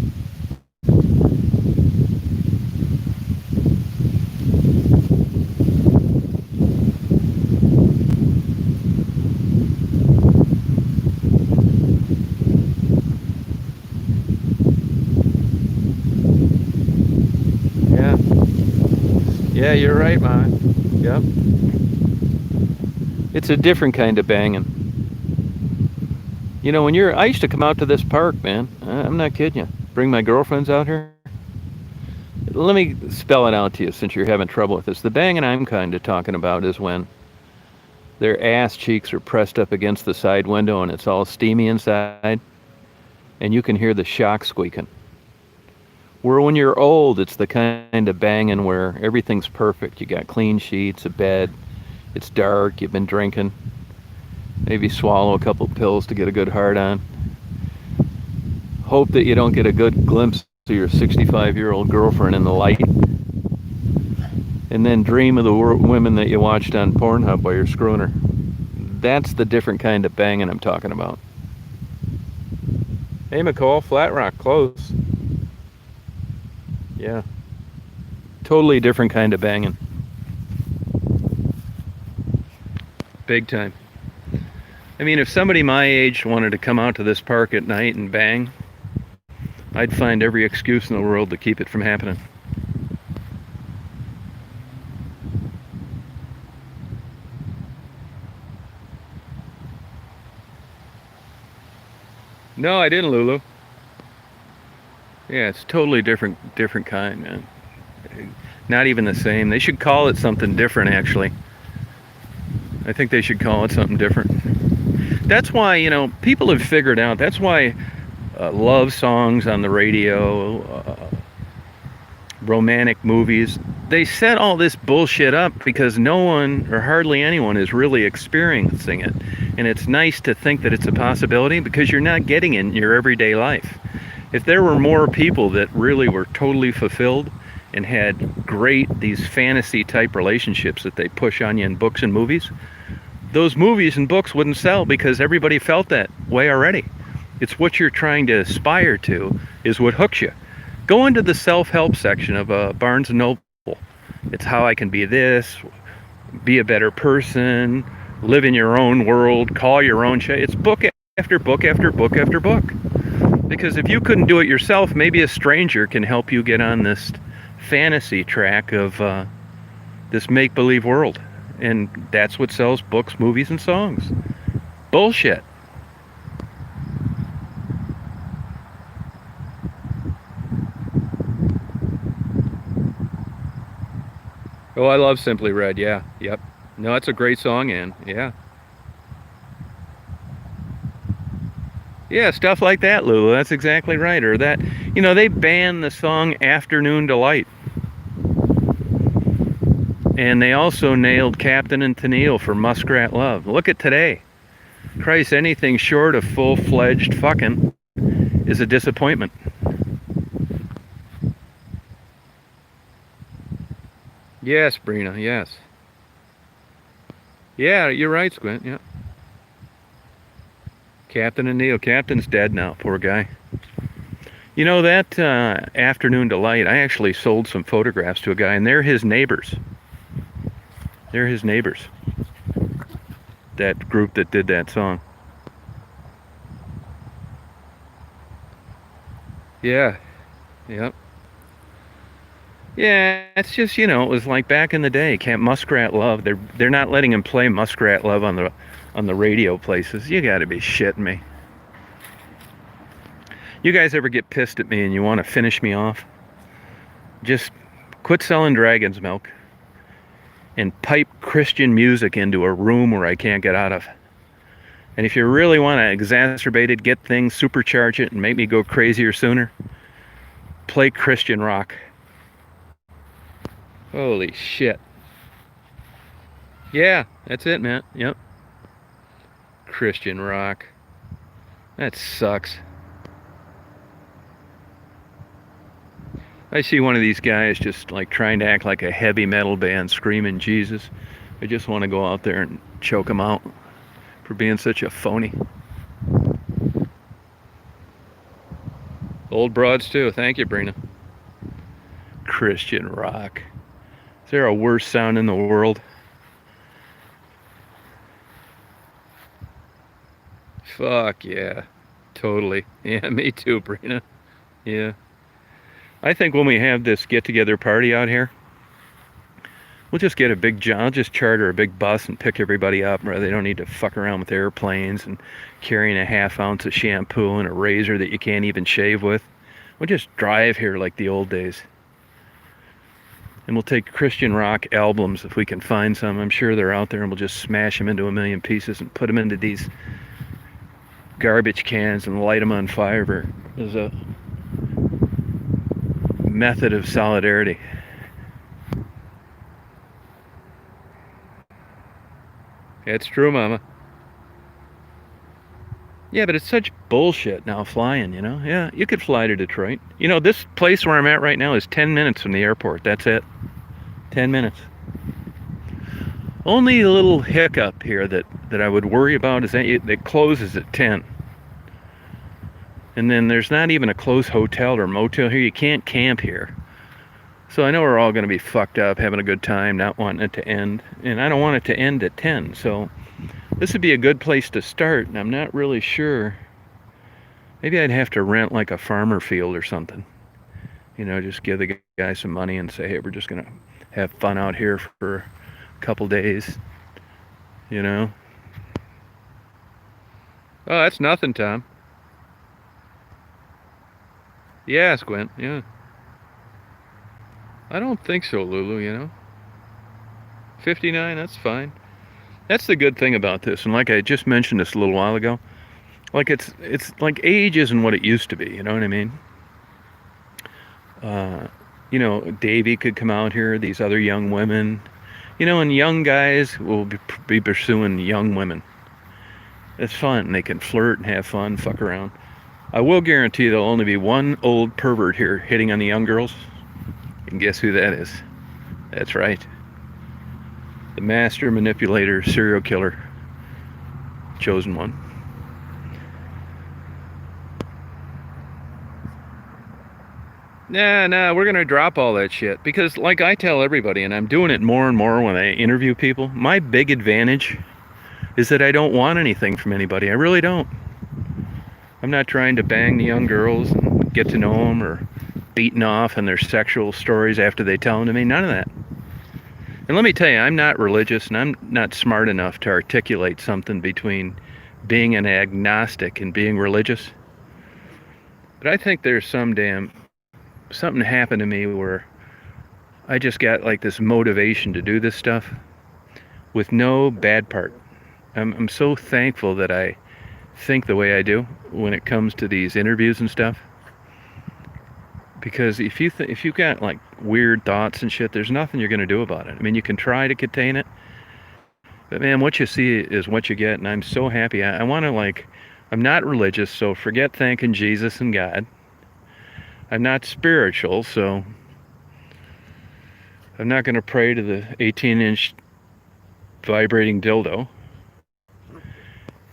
Yeah, you're right, man. Yep. It's a different kind of banging. You know, I used to come out to this park, man. I'm not kidding you. Bring my girlfriends out here. Let me spell it out to you since you're having trouble with this. The banging I'm kind of talking about is when their ass cheeks are pressed up against the side window and it's all steamy inside, and you can hear the shock squeaking. Where when you're old, it's the kind of banging where everything's perfect. You got clean sheets, a bed, it's dark, you've been drinking, maybe swallow a couple pills to get a good hard on. Hope that you don't get a good glimpse of your 65-year-old girlfriend in the light. And then dream of the women that you watched on Pornhub while you're screwing her. That's the different kind of banging I'm talking about. Hey, McCall, Flat Rock, close. Yeah. Totally different kind of banging. Big time. I mean, if somebody my age wanted to come out to this park at night and bang, I'd find every excuse in the world to keep it from happening. No, I didn't, Lulu. Yeah, it's totally different kind, man. Not even the same. They should call it something different, actually. I think they should call it something different. That's why, people have figured out, that's why love songs on the radio, romantic movies, they set all this bullshit up because no one or hardly anyone is really experiencing it. And it's nice to think that it's a possibility because you're not getting it in your everyday life. If there were more people that really were totally fulfilled and had these fantasy type relationships that they push on you in books and movies, those movies and books wouldn't sell because everybody felt that way already. It's what you're trying to aspire to is what hooks you. Go into the self-help section of Barnes & Noble. It's how I can be this, be a better person, live in your own world, call your own shit. It's book after book after book after book. Because if you couldn't do it yourself, maybe a stranger can help you get on this fantasy track of this make-believe world. And that's what sells books, movies, and songs. Bullshit. Oh, I love Simply Red, yeah. Yep. No, it's a great song, Ann. Yeah. Yeah, stuff like that, Lulu. That's exactly right. Or that, they banned the song Afternoon Delight. And they also nailed Captain and Tennille for Muskrat Love. Look at today. Christ, anything short of full-fledged fucking is a disappointment. Yes, Brina, yes. Yeah, you're right, Squint, yeah. Captain and Neil. Captain's dead now, poor guy. You know, that Afternoon Delight, I actually sold some photographs to a guy, and they're his neighbors. They're his neighbors. That group that did that song. Yeah. Yep. Yeah, it's just, it was like back in the day, Camp Muskrat Love. They're not letting him play Muskrat Love on the radio places. You got to be shitting me. You guys ever get pissed at me and you want to finish me off? Just quit selling dragon's milk and pipe Christian music into a room where I can't get out of. And if you really want to exacerbate it, get things, supercharge it, and make me go crazier sooner, play Christian rock. Holy shit. Yeah, that's it, man. Yep. Christian rock. That sucks. I see one of these guys just like trying to act like a heavy metal band screaming Jesus. I just want to go out there and choke him out for being such a phony. Old broads too. Thank you, Brina. Christian rock. Is there a worse sound in the world? Fuck yeah. Totally. Yeah, me too, Brina. Yeah. I think when we have this get-together party out here, We'll just get a big I'll just charter a big bus and pick everybody up. They don't need to fuck around with airplanes and carrying a half ounce of shampoo and a razor that you can't even shave with. We'll just drive here like the old days. And we'll take Christian rock albums if we can find some. I'm sure they're out there, and we'll just smash them into a million pieces and put them into these garbage cans and light them on fire as a method of solidarity. It's true, Mama. Yeah, but it's such bullshit now flying, you know? Yeah, you could fly to Detroit. You know, this place where I'm at right now is 10 minutes from the airport. That's it. 10 minutes. Only a little hiccup here that I would worry about is that it closes at 10. And then there's not even a close hotel or motel here. You can't camp here. So I know we're all going to be fucked up, having a good time, not wanting it to end. And I don't want it to end at 10. So this would be a good place to start. And I'm not really sure. Maybe I'd have to rent like a farmer field or something. You know, just give the guy some money and say, hey, we're just going to have fun out here for a couple days. You know? Oh, that's nothing, Tom. Yeah, Squint, yeah. I don't think so, Lulu, you know? 59, that's fine. That's the good thing about this, and like I just mentioned this a little while ago, like it's like age isn't what it used to be, you know what I mean? You know, Davey could come out here, these other young women, you know, and young guys will be pursuing young women. It's fun. They can flirt and have fun, fuck around. I will guarantee there'll only be one old pervert here hitting on the young girls. And guess who that is? That's right. The master manipulator, serial killer, chosen one. Nah, we're gonna drop all that shit. Because like I tell everybody, and I'm doing it more and more when I interview people, my big advantage is that I don't want anything from anybody. I really don't. I'm not trying to bang the young girls and get to know them or beating off on their sexual stories after they tell them to me. None of that. And let me tell you, I'm not religious and I'm not smart enough to articulate something between being an agnostic and being religious. But I think there's something happened to me where I just got like this motivation to do this stuff with no bad part. I'm so thankful that I think the way I do when it comes to these interviews and stuff. Because if you've got like weird thoughts and shit, there's nothing you're going to do about it. I mean, you can try to contain it, but man, what you see is what you get. And I'm so happy. I want to I'm not religious, so forget thanking Jesus and God. I'm not spiritual, so I'm not going to pray to the 18-inch vibrating dildo.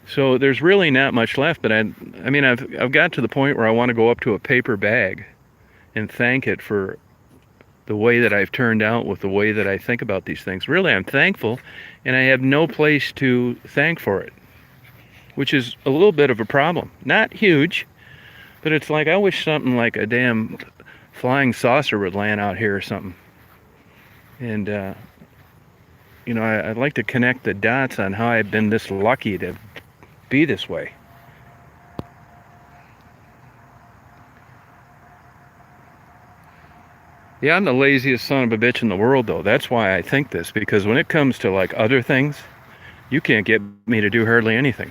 So there's really not much left, but I've got to the point where I want to go up to a paper bag and thank it for the way that I've turned out with the way that I think about these things. Really, I'm thankful, and I have no place to thank for it, which is a little bit of a problem. Not huge, but it's like I wish something like a damn flying saucer would land out here or something. And, you know, I'd like to connect the dots on how I've been this lucky to be this way. Yeah, I'm the laziest son of a bitch in the world, though. That's why I think this, because when it comes to like other things, you can't get me to do hardly anything.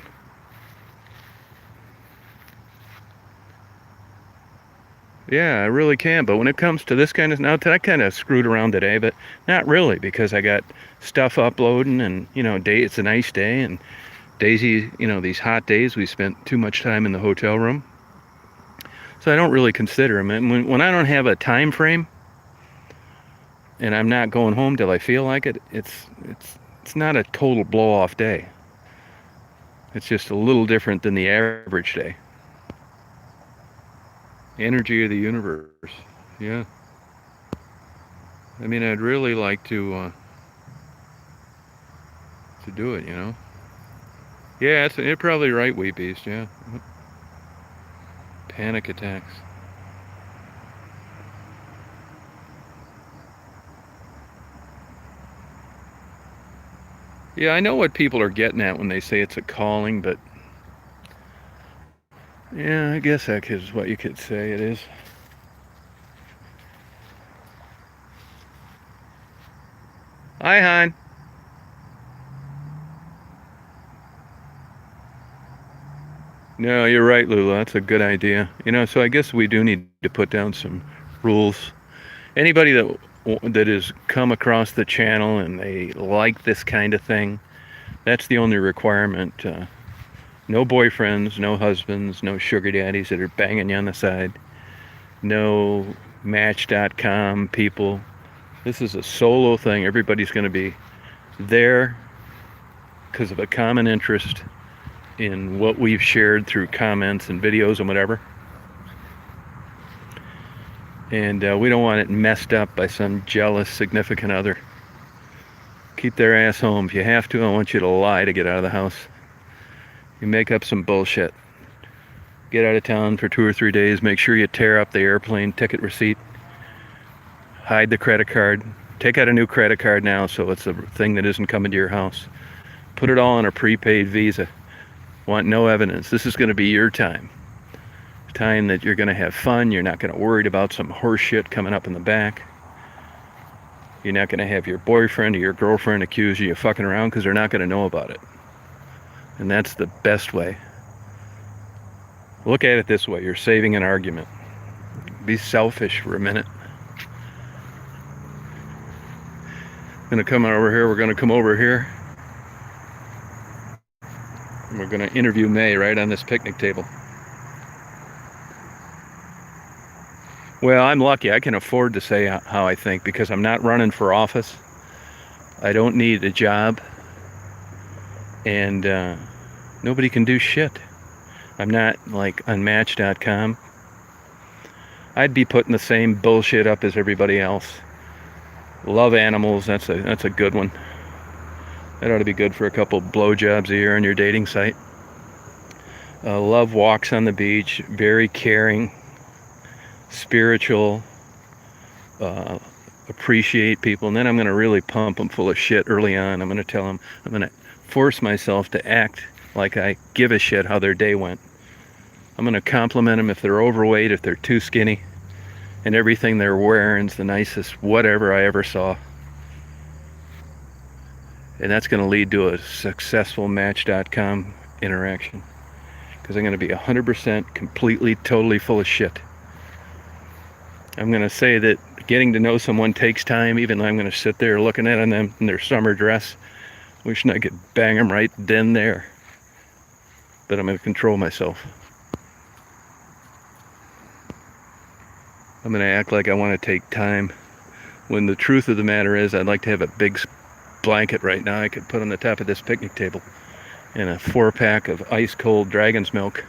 Yeah, I really can. But when it comes to this kind of, now I kind of screwed around today, but not really, because I got stuff uploading and, you know, it's a nice day, and Daisy, you know, these hot days, we spent too much time in the hotel room. So I don't really consider them. And when I don't have a time frame and I'm not going home till I feel like it, it's not a total blow off day. It's just a little different than the average day. Energy of the universe. Yeah. I mean, I'd really like to do it, you know. Yeah, you're probably right, Wee Beast, yeah. Panic attacks. Yeah, I know what people are getting at when they say it's a calling, but yeah, I guess that is what you could say it is. Hi, hon. No, you're right, Lula. That's a good idea. So I guess we do need to put down some rules. Anybody that has come across the channel and they like this kind of thing, that's the only requirement. No boyfriends, no husbands, no sugar daddies that are banging you on the side, no Match.com people. This is a solo thing. Everybody's going to be there because of a common interest in what we've shared through comments and videos and whatever. And we don't want it messed up by some jealous significant other. Keep their ass home. If you have to, I want you to lie to get out of the house. You make up some bullshit. Get out of town for 2 or 3 days. Make sure you tear up the airplane ticket receipt. Hide the credit card. Take out a new credit card now so it's a thing that isn't coming to your house. Put it all on a prepaid Visa. Want no evidence. This is going to be your time. Time that you're going to have fun. You're not going to worry about some horse shit coming up in the back. You're not going to have your boyfriend or your girlfriend accuse you of fucking around because they're not going to know about it. And that's the best way. Look at it this way. You're saving an argument. Be selfish for a minute. Going to come over here. We're going to come over here. And we're going to interview May right on this picnic table. Well, I'm lucky. I can afford to say how I think because I'm not running for office. I don't need a job. And nobody can do shit. I'm not like on Match.com. I'd be putting the same bullshit up as everybody else. Love animals. That's a good one. That ought to be good for a couple blowjobs a year on your dating site. Love walks on the beach. Very caring. Spiritual, appreciate people, and then I'm going to really pump them full of shit early on. I'm going to tell them, I'm going to force myself to act like I give a shit how their day went. I'm going to compliment them if they're overweight, if they're too skinny, and everything they're wearing is the nicest whatever I ever saw. And that's going to lead to a successful Match.com interaction because I'm going to be 100% completely, totally full of shit. I'm going to say that getting to know someone takes time, even though I'm going to sit there looking at them in their summer dress, wishing I could bang them right then there. But I'm going to control myself. I'm going to act like I want to take time, when the truth of the matter is I'd like to have a big blanket right now I could put on the top of this picnic table and a 4-pack of ice-cold dragon's milk.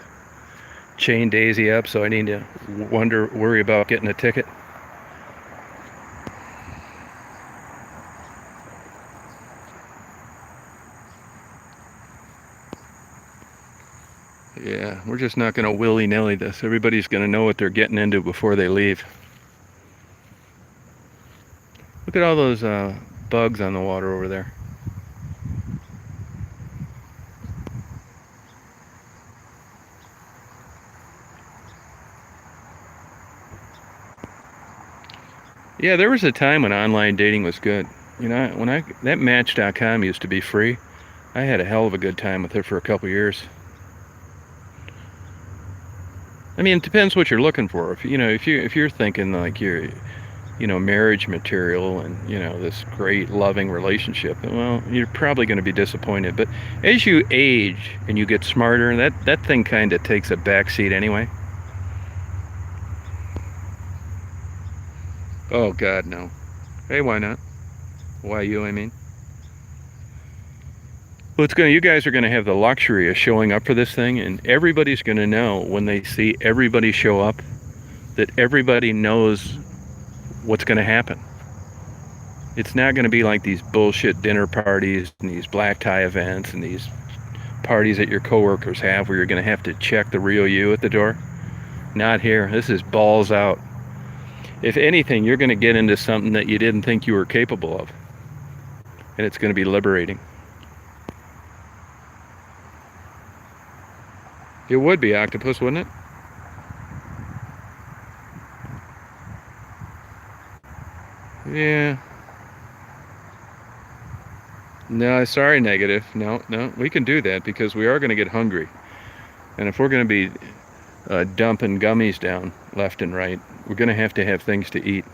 Chain Daisy up, so I need to worry about getting a ticket. Yeah, we're just not going to willy-nilly this. Everybody's going to know what they're getting into before they leave. Look at all those bugs on the water over there. Yeah, there was a time when online dating was good. That Match.com used to be free. I had a hell of a good time with it for a couple years. I mean, it depends what you're looking for. If you're thinking like you're, marriage material and this great loving relationship, well, you're probably going to be disappointed. But as you age and you get smarter, that thing kind of takes a backseat anyway. Oh God, no. Hey, why not? Why you, I mean? Well, you guys are gonna have the luxury of showing up for this thing, and everybody's gonna know when they see everybody show up that everybody knows what's gonna happen. It's not gonna be like these bullshit dinner parties and these black tie events and these parties that your coworkers have where you're gonna have to check the real you at the door. Not here. This is balls out. If anything, you're going to get into something that you didn't think you were capable of. And it's going to be liberating. It would be octopus, wouldn't it? Yeah. No, sorry, negative. No, no, we can do that because we are going to get hungry. And if we're going to be dumping gummies down left and right, we're going to have things to eat.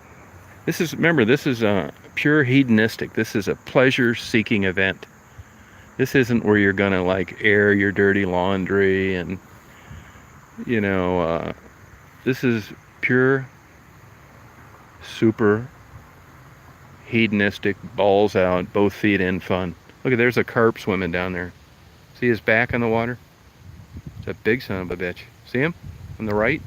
Remember, this is pure hedonistic. This is a pleasure-seeking event. This isn't where you're going to like air your dirty laundry and, you know, this is pure, super hedonistic, balls out, both feet in fun. Look at, there's a carp swimming down there. See his back on the water? It's a big son of a bitch. See him on the right?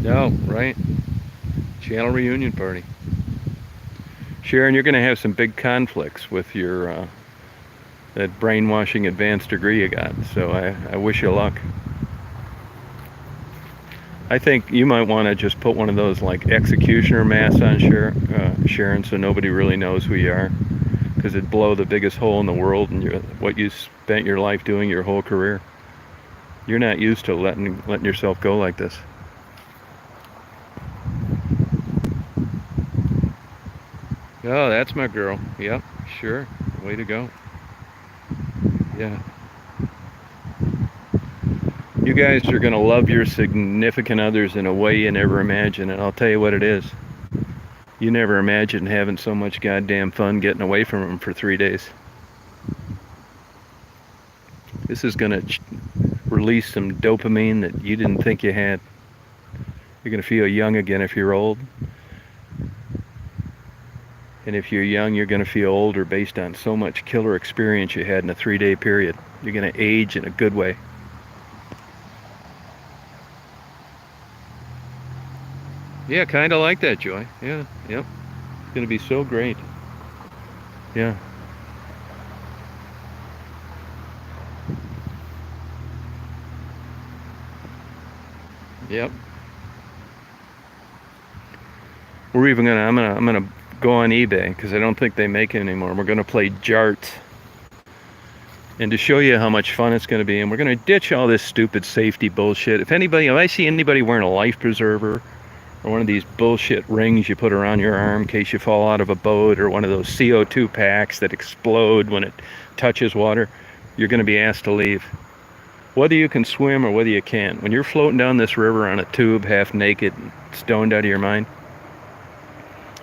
No, right? Channel reunion party. Sharon, you're going to have some big conflicts with your that brainwashing advanced degree you got, so I wish you luck. I think you might want to just put one of those like executioner masks on Sharon, so nobody really knows who you are, because it'd blow the biggest hole in the world in what you spent your life doing your whole career. You're not used to letting yourself go like this. Oh, that's my girl. Yep, sure. Way to go. Yeah. You guys are going to love your significant others in a way you never imagined, and I'll tell you what it is. You never imagined having so much goddamn fun getting away from them for 3 days. This is going to release some dopamine that you didn't think you had. You're going to feel young again if you're old. And if you're young, you're going to feel older based on so much killer experience you had in a 3-day period. You're going to age in a good way. Yeah, kind of like that, Joy. Yeah, yep. It's going to be so great. Yeah. Yep. I'm gonna go on eBay because I don't think they make it anymore. We're gonna play jarts. And to show you how much fun it's going to be, and we're going to ditch all this stupid safety bullshit. If I see anybody wearing a life preserver or one of these bullshit rings you put around your arm in case you fall out of a boat, or one of those CO2 packs that explode when it touches water, you're going to be asked to leave. Whether you can swim or whether you can't, when you're floating down this river on a tube, half naked, stoned out of your mind,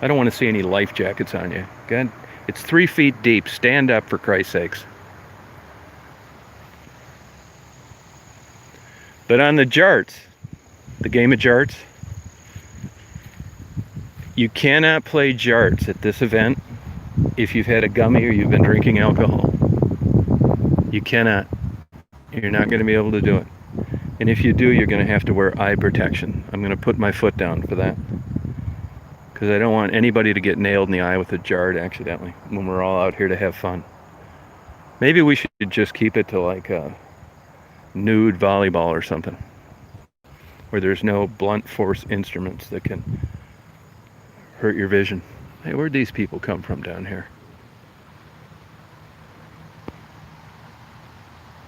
I don't want to see any life jackets on you. God, it's 3 feet deep. Stand up, for Christ's sakes. But on the jarts, the game of jarts, you cannot play jarts at this event if you've had a gummy or you've been drinking alcohol. You cannot. You're not going to be able to do it. And if you do, you're going to have to wear eye protection. I'm going to put my foot down for that, because I don't want anybody to get nailed in the eye with a jart accidentally when we're all out here to have fun. Maybe we should just keep it to like a nude volleyball or something, where there's no blunt force instruments that can hurt your vision. Hey, where'd these people come from down here?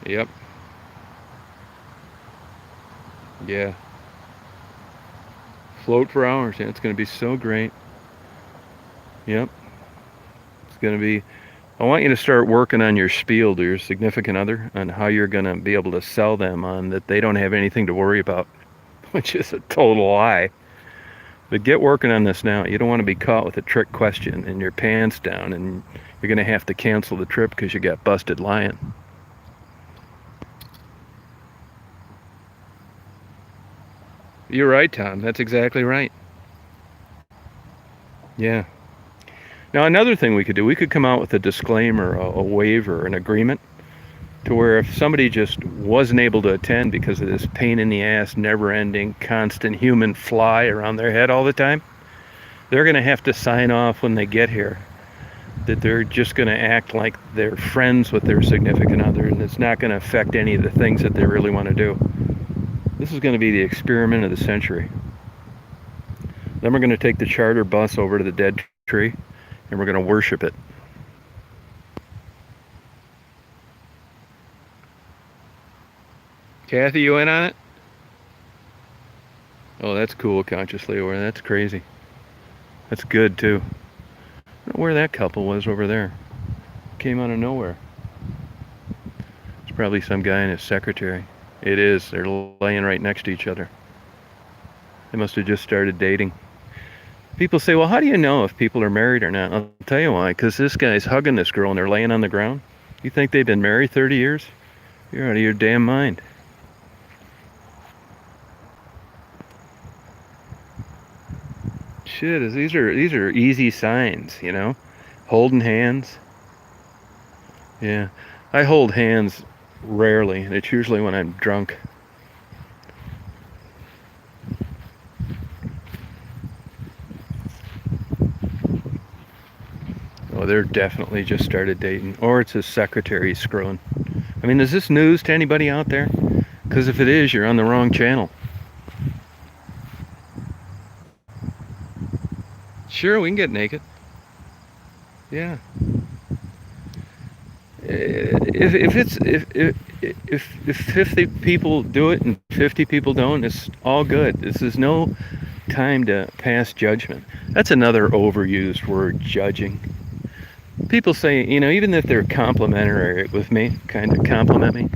Yep. Yeah. Float for hours. Yeah, it's going to be so great. Yep. It's going to be... I want you to start working on your spiel to your significant other, on how you're going to be able to sell them on that they don't have anything to worry about, which is a total lie. But get working on this now. You don't want to be caught with a trick question and your pants down and you're going to have to cancel the trip because you got busted lying. You're right, Tom. That's exactly right. Yeah. Now, another thing we could do, we could come out with a disclaimer, a waiver, an agreement, to where if somebody just wasn't able to attend because of this pain in the ass, never-ending, constant human fly around their head all the time, they're going to have to sign off when they get here that they're just going to act like they're friends with their significant other, and it's not going to affect any of the things that they really want to do. This is going to be the experiment of the century. Then we're going to take the charter bus over to the dead tree, and we're going to worship it. Kathy, you in on it? Oh, that's cool, consciously aware. That's crazy. That's good, too. I don't know where that couple was over there. Came out of nowhere. It's probably some guy and his secretary. It is. They're laying right next to each other. They must have just started dating. People say, well, how do you know if people are married or not? I'll tell you why. Because this guy's hugging this girl and they're laying on the ground. You think they've been married 30 years? You're out of your damn mind. Shit, these are easy signs, you know? Holding hands. Yeah. I hold hands rarely. It's usually when I'm drunk. Oh, they're definitely just started dating. Or it's his secretary screwing. I mean, is this news to anybody out there? Because if it is, you're on the wrong channel. Sure, we can get naked. Yeah. If 50 people do it and 50 people don't, it's all good. This is no time to pass judgment. That's another overused word, judging. People say, you know, even if they're complimentary with me, kind of compliment me,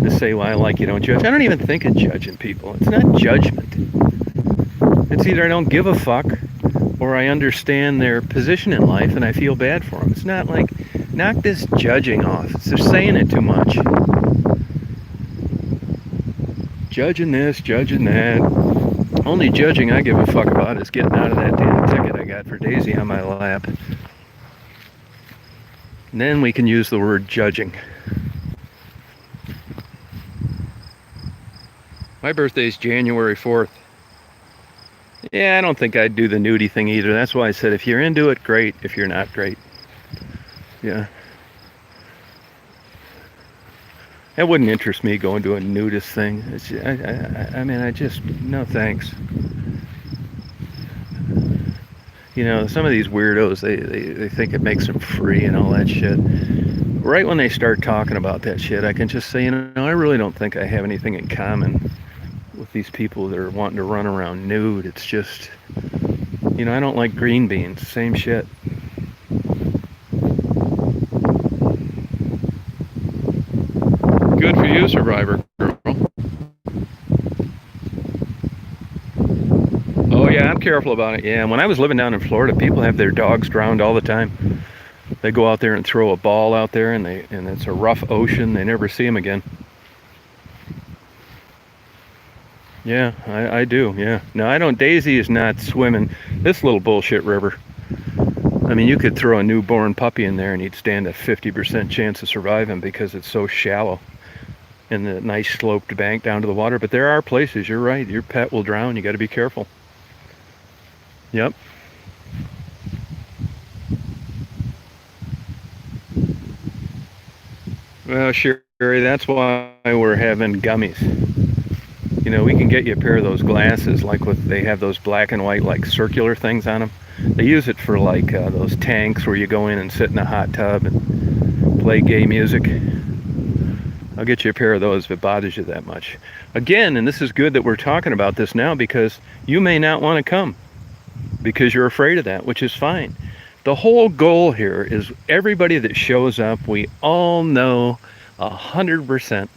to say, well, I like you don't judge. I don't even think of judging people. It's not judgment. It's either I don't give a fuck or I understand their position in life and I feel bad for them. It's not like, knock this judging off. They're saying it too much. Judging this, judging that. Only judging I give a fuck about is getting out of that damn ticket I got for Daisy on my lap. And then we can use the word judging. My birthday's January 4th. Yeah, I don't think I'd do the nudie thing either. That's why I said if you're into it, great. If you're not, great. Yeah. That wouldn't interest me, going to a nudist thing. I mean, no thanks. You know, some of these weirdos, they think it makes them free and all that shit. Right when they start talking about that shit, I can just say, you know, I really don't think I have anything in common with these people that are wanting to run around nude. It's just, you know, I don't like green beans. Same shit. Good for you, Survivor girl. Oh yeah, I'm careful about it. Yeah, when I was living down in Florida, people have their dogs drowned all the time. They go out there and throw a ball out there, and it's a rough ocean. They never see them again. Yeah, I do. Yeah. No, I don't. Daisy is not swimming this little bullshit river. I mean, you could throw a newborn puppy in there and he'd stand a 50% chance of surviving because it's so shallow and the nice sloped bank down to the water. But there are places, you're right, your pet will drown. You got to be careful. Yep. Well, Sherry, that's why we're having gummies. You know, we can get you a pair of those glasses, like they have those black and white, like circular things on them. They use it for like those tanks where you go in and sit in a hot tub and play gay music. I'll get you a pair of those if it bothers you that much. Again, and this is good that we're talking about this now, because you may not want to come because you're afraid of that, which is fine. The whole goal here is everybody that shows up, we all know 100%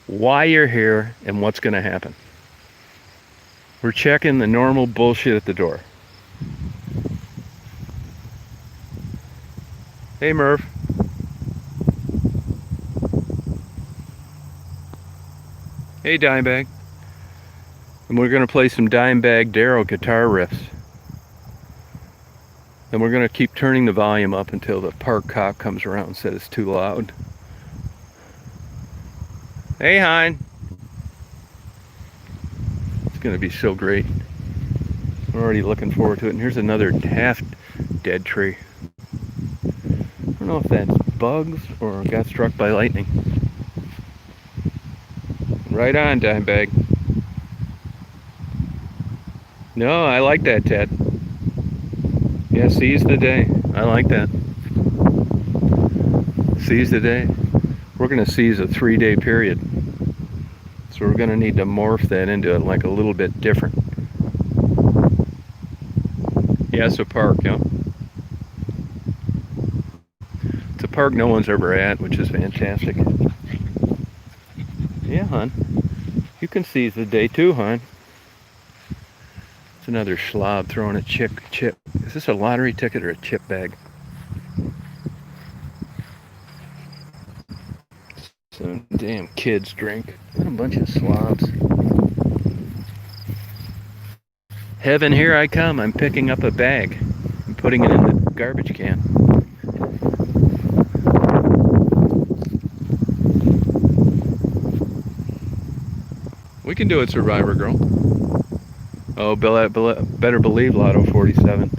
why you're here and what's going to happen. We're checking the normal bullshit at the door. Hey, Merv. Hey, Dimebag. And we're going to play some Dimebag Darrow guitar riffs. And we're going to keep turning the volume up until the park cop comes around and says it's too loud. Hey, Hein. It's going to be so great. We're already looking forward to it. And here's another half dead tree. I don't know if that's bugs or got struck by lightning. Right on, Dimebag. No, I like that, Ted. Yeah, seize the day. I like that. Seize the day. We're going to seize a 3-day period. So we're going to need to morph that into like a little bit different. Yeah, it's a park, yeah. It's a park no one's ever at, which is fantastic. Yeah, hon. You can seize the day too, hon. It's another slob throwing a chip. Is this a lottery ticket or a chip bag? Some damn kids drink. What a bunch of slobs. Heaven, here I come. I'm picking up a bag and putting it in the garbage can. We can do it, Survivor Girl. Oh, better believe Lotto 47.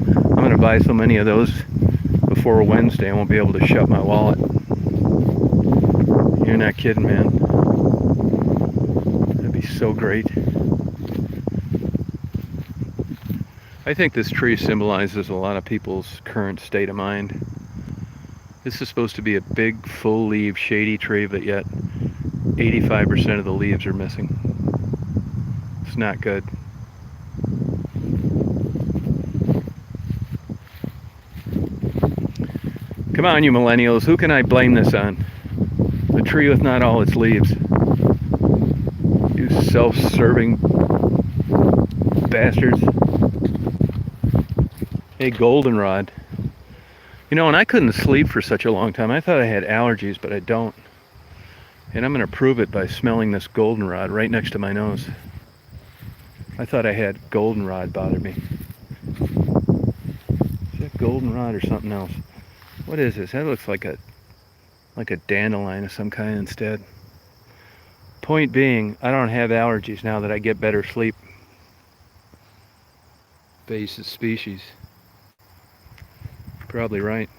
I'm going to buy so many of those before Wednesday I won't be able to shut my wallet. You're not kidding, man. That'd be so great. I think this tree symbolizes a lot of people's current state of mind. This is supposed to be a big, full-leaf, shady tree, but yet 85% of the leaves are missing. It's not good. Come on, you millennials, who can I blame this on? The tree with not all its leaves. You self-serving bastards. Hey, goldenrod. You know, and I couldn't sleep for such a long time. I thought I had allergies, but I don't. And I'm going to prove it by smelling this goldenrod right next to my nose. I thought I had goldenrod bother me. Is that goldenrod or something else? What is this? That looks like a dandelion of some kind instead. Point being, I don't have allergies now that I get better sleep. Invasive species. Probably right.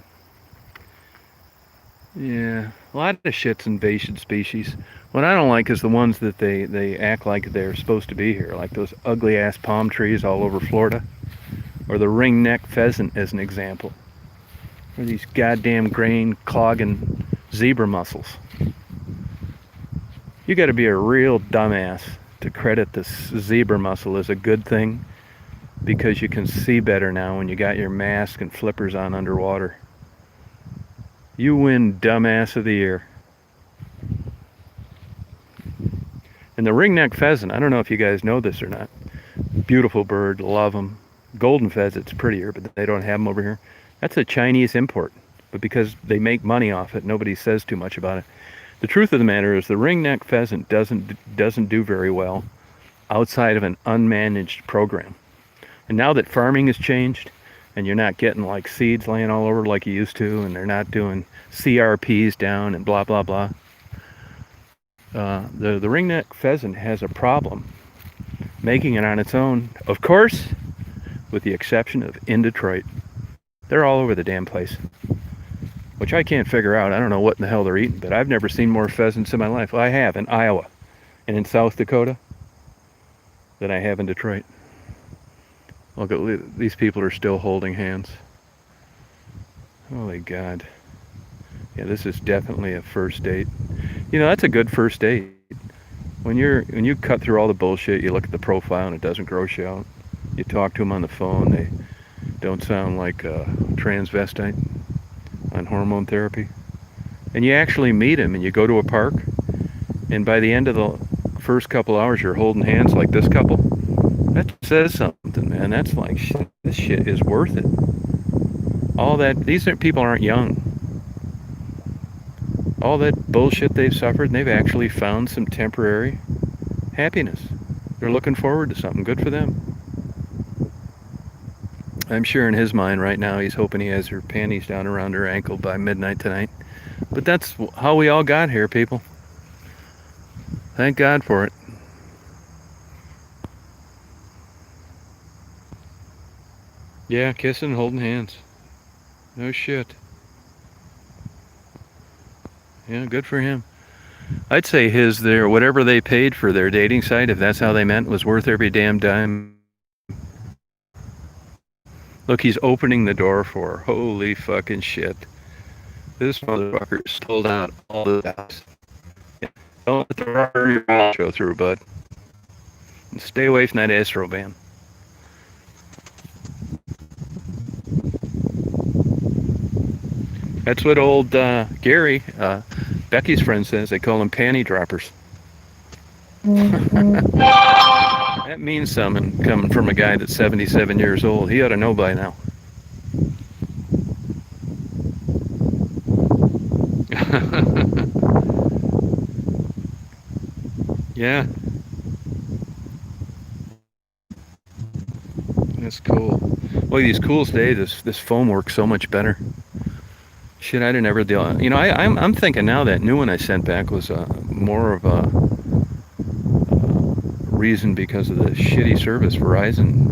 Yeah, a lot of shit's invasive species. What I don't like is the ones that they act like they're supposed to be here, like those ugly ass palm trees all over Florida, or the ring-necked pheasant as an example, or these goddamn grain clogging zebra mussels. You got to be a real dumbass to credit this zebra mussel as a good thing because you can see better now when you got your mask and flippers on underwater. You win dumbass of the year. And the ringneck pheasant, I don't know if you guys know this or not. Beautiful bird, love them. Golden pheasant's prettier, but they don't have them over here. That's a Chinese import. But because they make money off it, nobody says too much about it. The truth of the matter is the ringneck pheasant doesn't do very well outside of an unmanaged program. And now that farming has changed, and you're not getting like seeds laying all over like you used to, and they're not doing CRPs down and blah blah blah. The ringneck pheasant has a problem making it on its own, of course, with the exception of in Detroit. They're all over the damn place, which I can't figure out. I don't know what in the hell they're eating, but I've never seen more pheasants in my life. Well, I have in Iowa and in South Dakota than I have in Detroit. Look, these people are still holding hands. Holy God. Yeah, this is definitely a first date. You know, that's a good first date. When you cut through all the bullshit, you look at the profile and it doesn't gross you out. You talk to them on the phone, they don't sound like a transvestite on hormone therapy. And you actually meet them and you go to a park, and by the end of the first couple hours you're holding hands like this couple. That says something, man. That's like, shit, this shit is worth it. All that, people aren't young. All that bullshit they've suffered, and they've actually found some temporary happiness. They're looking forward to something. Good for them. I'm sure in his mind right now he's hoping he has her panties down around her ankle by midnight tonight. But that's how we all got here, people. Thank God for it. Yeah, kissing and holding hands. No shit. Yeah, good for him. I'd say whatever they paid for their dating site, if that's how they meant, was worth every damn dime Look, he's opening the door for her. Holy fucking shit. This motherfucker sold out all the house. Don't let the rubber in your mouth show through, bud. And stay away from that Astro band. That's what old Gary, Becky's friend, says. They call them panty droppers. That means something coming from a guy that's 77 years old. He ought to know by now. Yeah, that's cool. Well, these cool days, this foam works so much better. Shit, I didn't ever deal. You know, I'm thinking now that new one I sent back was more of a reason because of the shitty service Verizon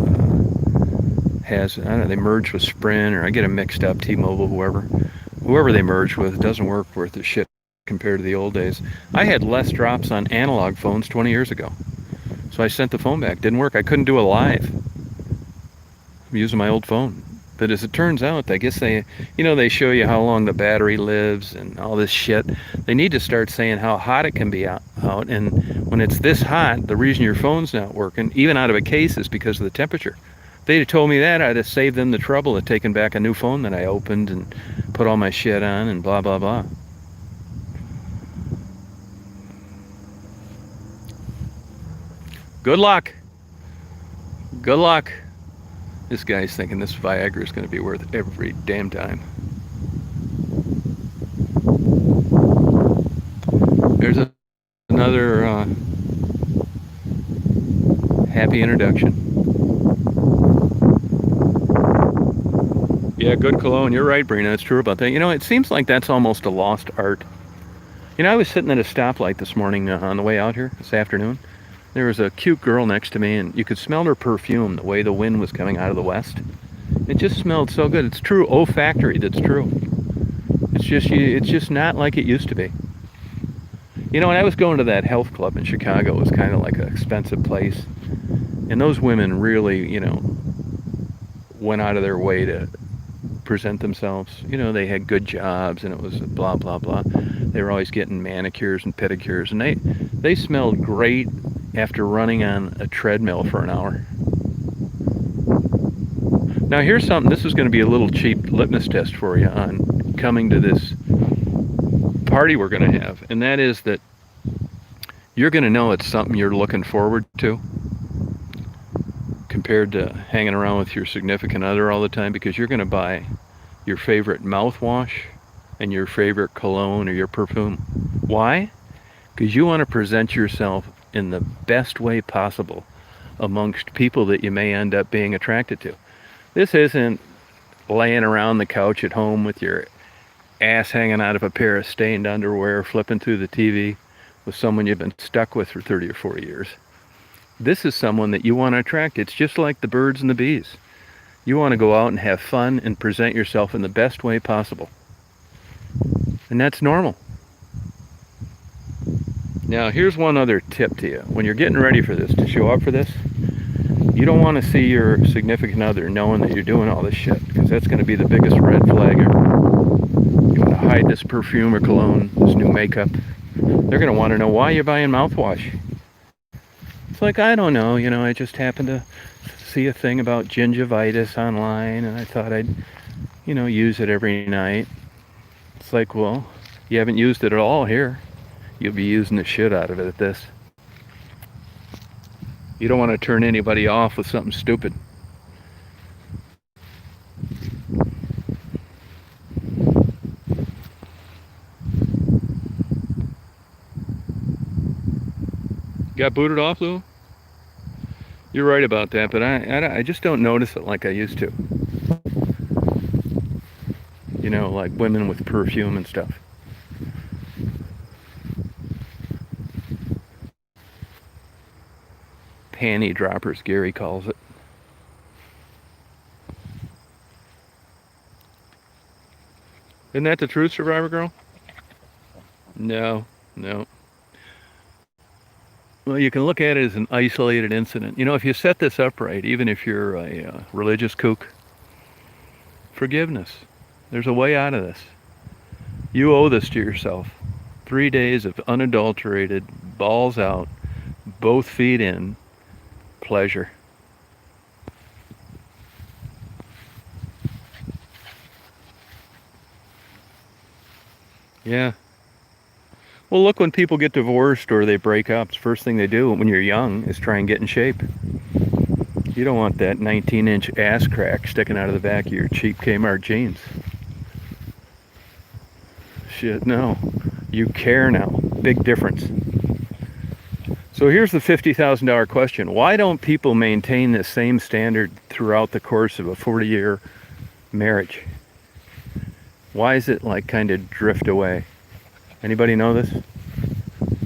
has. I don't know, they merged with Sprint, or I get them mixed up. T-Mobile, whoever they merged with, doesn't work worth a shit compared to the old days. I had less drops on analog phones 20 years ago, so I sent the phone back. Didn't work. I couldn't do a live. I'm using my old phone. But as it turns out, I guess they show you how long the battery lives and all this shit. They need to start saying how hot it can be out. And when it's this hot, the reason your phone's not working, even out of a case, is because of the temperature. If they'd have told me that, I'd have saved them the trouble of taking back a new phone that I opened and put all my shit on and blah, blah, blah. Good luck. Good luck. This guy's thinking this Viagra is going to be worth every damn time. There's another happy introduction. Yeah, good cologne. You're right, Brina. It's true about that. You know, it seems like that's almost a lost art. You know, I was sitting at a stoplight this morning on the way out here this afternoon. There was a cute girl next to me, and you could smell her perfume the way the wind was coming out of the west. It just smelled so good. It's true olfactory. That's true. It's just not like it used to be. You know, when I was going to that health club in Chicago, it was kind of like an expensive place, and those women really, went out of their way to present themselves. You know, they had good jobs, and it was blah blah blah. They were always getting manicures and pedicures, and they smelled great after running on a treadmill for an hour. Now here's something. This is going to be a little cheap litmus test for you on coming to this party we're going to have, and that is that you're going to know it's something you're looking forward to compared to hanging around with your significant other all the time, because you're going to buy your favorite mouthwash and your favorite cologne or your perfume. Why? Because you want to present yourself in the best way possible amongst people that you may end up being attracted to. This isn't laying around the couch at home with your ass hanging out of a pair of stained underwear, flipping through the TV with someone you've been stuck with for 30 or 40 years. This is someone that you want to attract. It's just like the birds and the bees. You want to go out and have fun and present yourself in the best way possible. And that's normal. Now, here's one other tip to you. When you're getting ready for this, to show up for this, you don't want to see your significant other knowing that you're doing all this shit, because that's going to be the biggest red flag ever. You want to hide this perfume or cologne, this new makeup. They're going to want to know why you're buying mouthwash. It's like, I don't know, I just happened to see a thing about gingivitis online, and I thought I'd, use it every night. It's like, well, you haven't used it at all here. You'll be using the shit out of it at this. You don't want to turn anybody off with something stupid. Got booted off, Lou? You're right about that, but I just don't notice it like I used to. Like women with perfume and stuff. Panty droppers, Gary calls it. Isn't that the truth, Survivor Girl? No, no. Well, you can look at it as an isolated incident. If you set this up right, even if you're a religious kook, Forgiveness. There's a way out of this. You owe this to yourself. 3 days of unadulterated, balls out, both feet in pleasure. Yeah. Well, look, when people get divorced or they break up, the first thing they do when you're young is try and get in shape. You don't want that 19-inch ass crack sticking out of the back of your cheap Kmart jeans. Shit, no. You care now. Big difference. So here's the $50,000 question. Why don't people maintain the same standard throughout the course of a 40-year marriage? Why is it like kind of drift away? Anybody know this?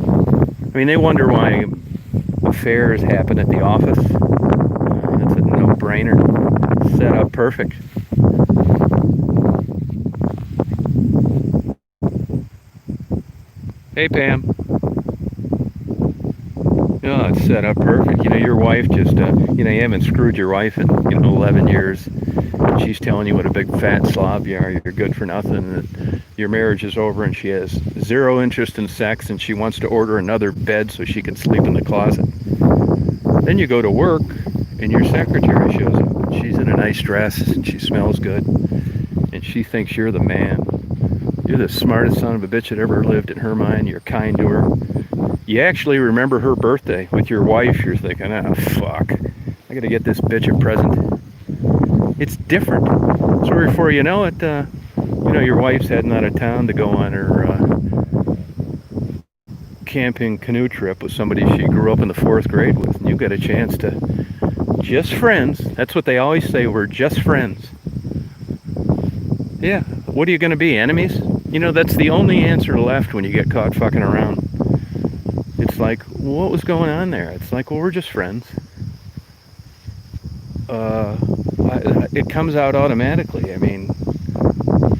I mean, they wonder why affairs happen at the office. That's a no-brainer. Set up perfect. Hey, Pam. Oh, it's set up perfect. You know, your wife just, you haven't screwed your wife in, 11 years. She's telling you what a big fat slob you are. You're good for nothing. And your marriage is over and she has zero interest in sex and she wants to order another bed so she can sleep in the closet. Then you go to work and your secretary shows up. She's in a nice dress and she smells good. And she thinks you're the man. You're the smartest son of a bitch that ever lived in her mind. You're kind to her. You actually remember her birthday with your wife. You're thinking, oh, fuck. I gotta get this bitch a present. It's different. So before you know it, your wife's heading out of town to go on her camping canoe trip with somebody she grew up in the 4th grade with. And you got a chance to just friends. That's what they always say. We're just friends. Yeah. What are you going to be? Enemies? That's the only answer left when you get caught fucking around. It's like, what was going on there? It's like, well, we're just friends. It comes out automatically. I mean,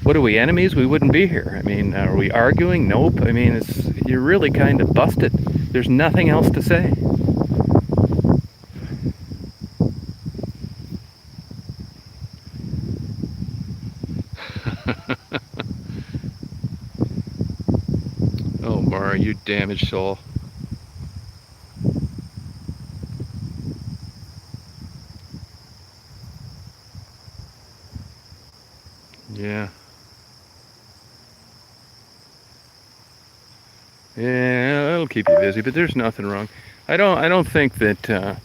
what are we, enemies? We wouldn't be here. I mean, are we arguing? Nope. I mean, you're really kind of busted. There's nothing else to say. Oh, Mara, you damaged soul. Yeah. Yeah, that'll keep you busy, but there's nothing wrong. I don't think that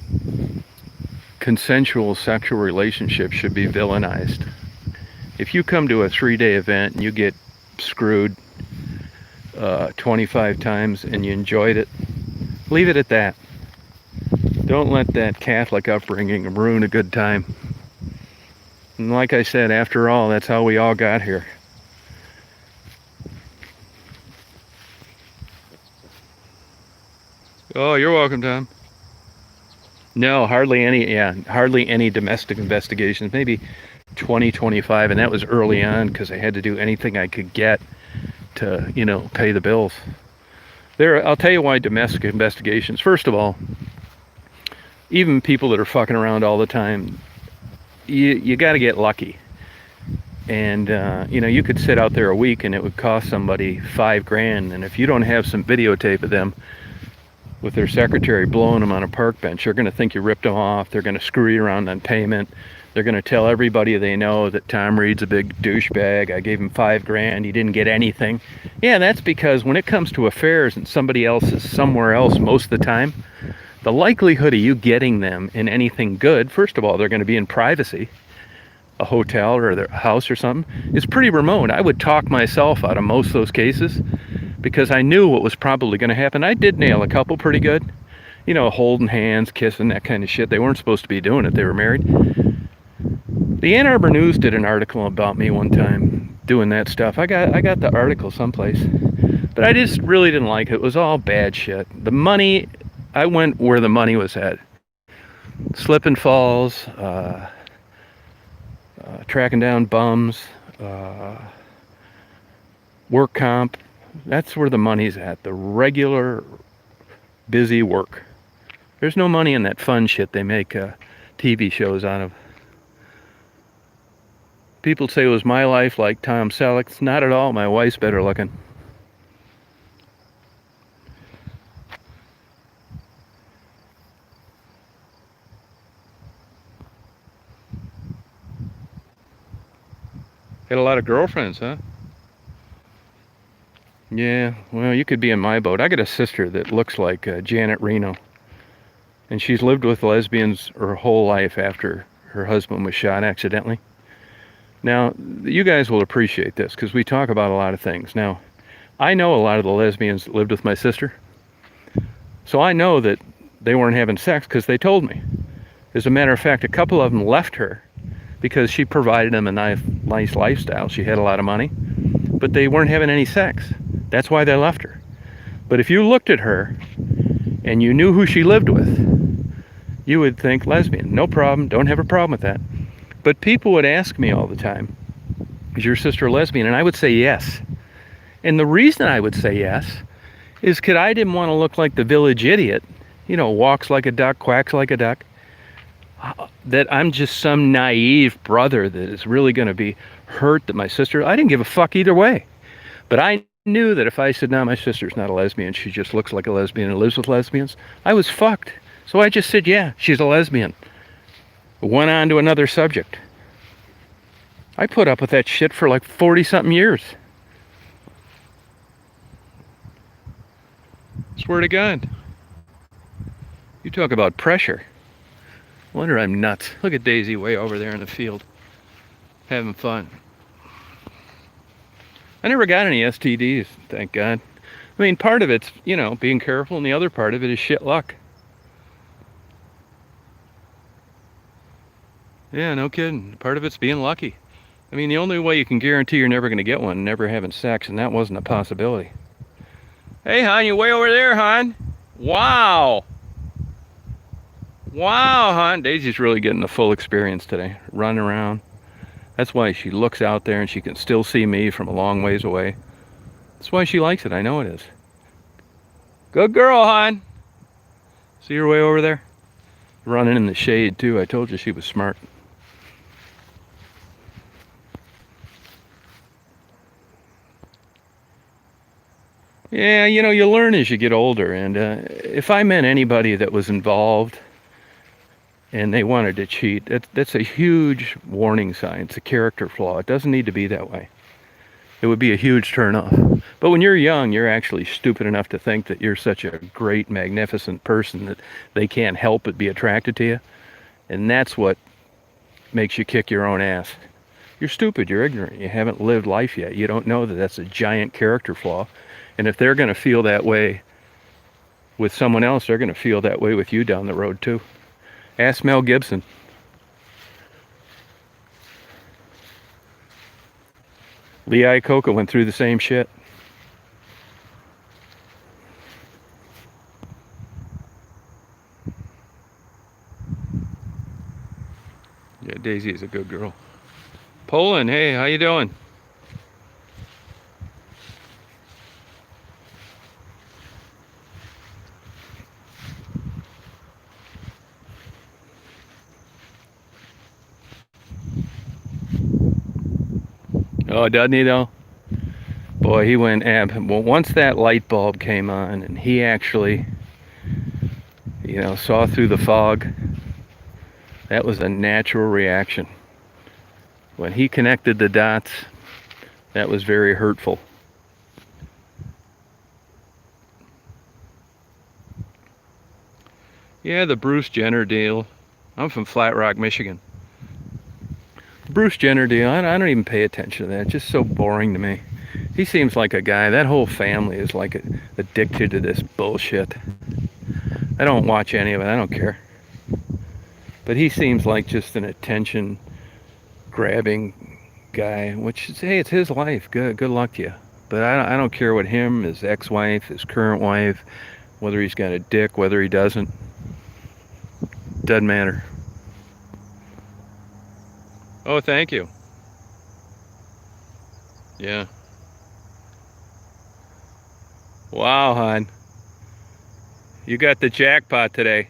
consensual sexual relationships should be villainized. If you come to a 3-day event and you get screwed 25 times and you enjoyed it, leave it at that. Don't let that Catholic upbringing ruin a good time. And like I said, after all, that's how we all got here. Oh, you're welcome, Tom. No, hardly any domestic investigations. Maybe 20, 25, and that was early on because I had to do anything I could get to, pay the bills. I'll tell you why domestic investigations. First of all, even people that are fucking around all the time, you got to get lucky. And, you could sit out there a week and it would cost somebody $5,000. And if you don't have some videotape of them with their secretary blowing them on a park bench, they're going to think you ripped them off. They're going to screw you around on payment. They're going to tell everybody they know that Tom Reed's a big douchebag. I gave him $5,000. He didn't get anything. Yeah, that's because when it comes to affairs and somebody else is somewhere else most of the time, the likelihood of you getting them in anything good, first of all, they're going to be in privacy, a hotel or their house or something, is pretty remote. I would talk myself out of most of those cases because I knew what was probably going to happen. I did nail a couple pretty good. Holding hands, kissing, that kind of shit. They weren't supposed to be doing it. They were married. The Ann Arbor News did an article about me one time doing that stuff. I got the article someplace. But I just really didn't like it. It was all bad shit. The money, I went where the money was at. Slip and falls, tracking down bums, work comp. That's where the money's at. The regular, busy work. There's no money in that fun shit they make TV shows out of. People say it was my life like Tom Selleck's. Not at all. My wife's better looking. Had a lot of girlfriends, huh? Yeah, well, you could be in my boat. I got a sister that looks like Janet Reno, and she's lived with lesbians her whole life after her husband was shot accidentally. Now, you guys will appreciate this because we talk about a lot of things. Now, I know a lot of the lesbians that lived with my sister, so I know that they weren't having sex because they told me. As a matter of fact, a couple of them left her because she provided them a nice lifestyle. She had a lot of money, but they weren't having any sex. That's why they left her. But if you looked at her and you knew who she lived with, you would think lesbian. No problem. Don't have a problem with that. But people would ask me all the time, is your sister a lesbian? And I would say yes. And the reason I would say yes is because I didn't want to look like the village idiot, walks like a duck, quacks like a duck, that I'm just some naive brother that is really going to be hurt that my sister, I didn't give a fuck either way. But I knew that if I said, no, my sister's not a lesbian, she just looks like a lesbian and lives with lesbians, I was fucked. So I just said, yeah, she's a lesbian. Went on to another subject. I put up with that shit for like 40-something years. Swear to God. You talk about pressure. Wonder I'm nuts. Look at Daisy way over there in the field, having fun. I never got any STDs, thank God. I mean, part of it's, being careful, and the other part of it is shit luck. Yeah, no kidding. Part of it's being lucky. I mean, the only way you can guarantee you're never going to get one, never having sex, and that wasn't a possibility. Hey, hon, you way over there, hon? Wow. Wow, hon. Daisy's really getting the full experience today, running around. That's why she looks out there and she can still see me from a long ways away. That's why she likes it. I know it is. Good girl, hon. See her way over there? Running in the shade, too. I told you she was smart. Yeah, you learn as you get older. And if I met anybody that was involved and they wanted to cheat, that's a huge warning sign. It's a character flaw. It doesn't need to be that way. It would be a huge turnoff. But when you're young, you're actually stupid enough to think that you're such a great, magnificent person that they can't help but be attracted to you. And that's what makes you kick your own ass. You're stupid, you're ignorant, you haven't lived life yet. You don't know that that's a giant character flaw. And if they're going to feel that way with someone else, they're going to feel that way with you down the road too. Ask Mel Gibson. Lee Iacocca went through the same shit. Yeah, Daisy is a good girl. Poland, hey, how you doing? Oh, doesn't he though? Boy, he went well, once that light bulb came on and he actually, saw through the fog, that was a natural reaction. When he connected the dots, that was very hurtful. Yeah, the Bruce Jenner deal. I'm from Flat Rock, Michigan. Bruce Jenner deal, I don't even pay attention to that. It's just so boring to me. He seems like a guy, that whole family is like addicted to this bullshit. I don't watch any of it, I don't care. But he seems like just an attention grabbing guy, which is, hey, it's his life. Good luck to you. But I don't care what him, his ex-wife, his current wife, whether he's got a dick, whether he doesn't. Doesn't matter. Oh, thank you. Yeah. Wow, hon. You got the jackpot today.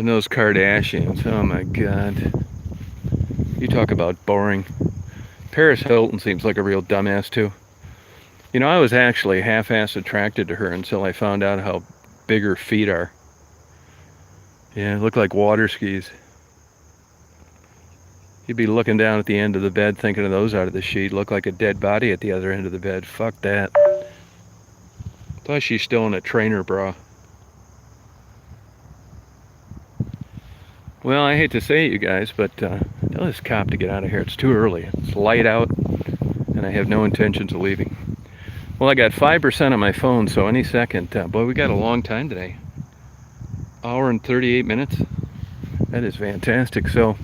And those Kardashians, oh my God. You talk about boring. Paris Hilton seems like a real dumbass too. You know, I was actually half-ass attracted to her until I found out how big her feet are. Yeah, look like water skis. You'd be looking down at the end of the bed thinking of those out of the sheet. Look like a dead body at the other end of the bed. Fuck that. Plus she's still in a trainer bra. Well, I hate to say it, you guys, but tell this cop to get out of here. It's too early. It's light out, and I have no intentions of leaving. Well, I got 5% on my phone, so any second. Boy, we got a long time today. Hour and 38 minutes. That is fantastic. So,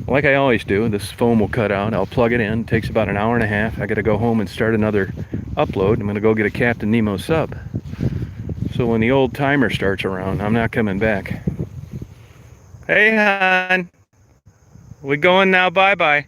like I always do, this phone will cut out. I'll plug it in. It takes about an hour and a half. I got to go home and start another upload. I'm going to go get a Captain Nemo sub. So when the old timer starts around, I'm not coming back. Hey, hon. We going now? Bye-bye.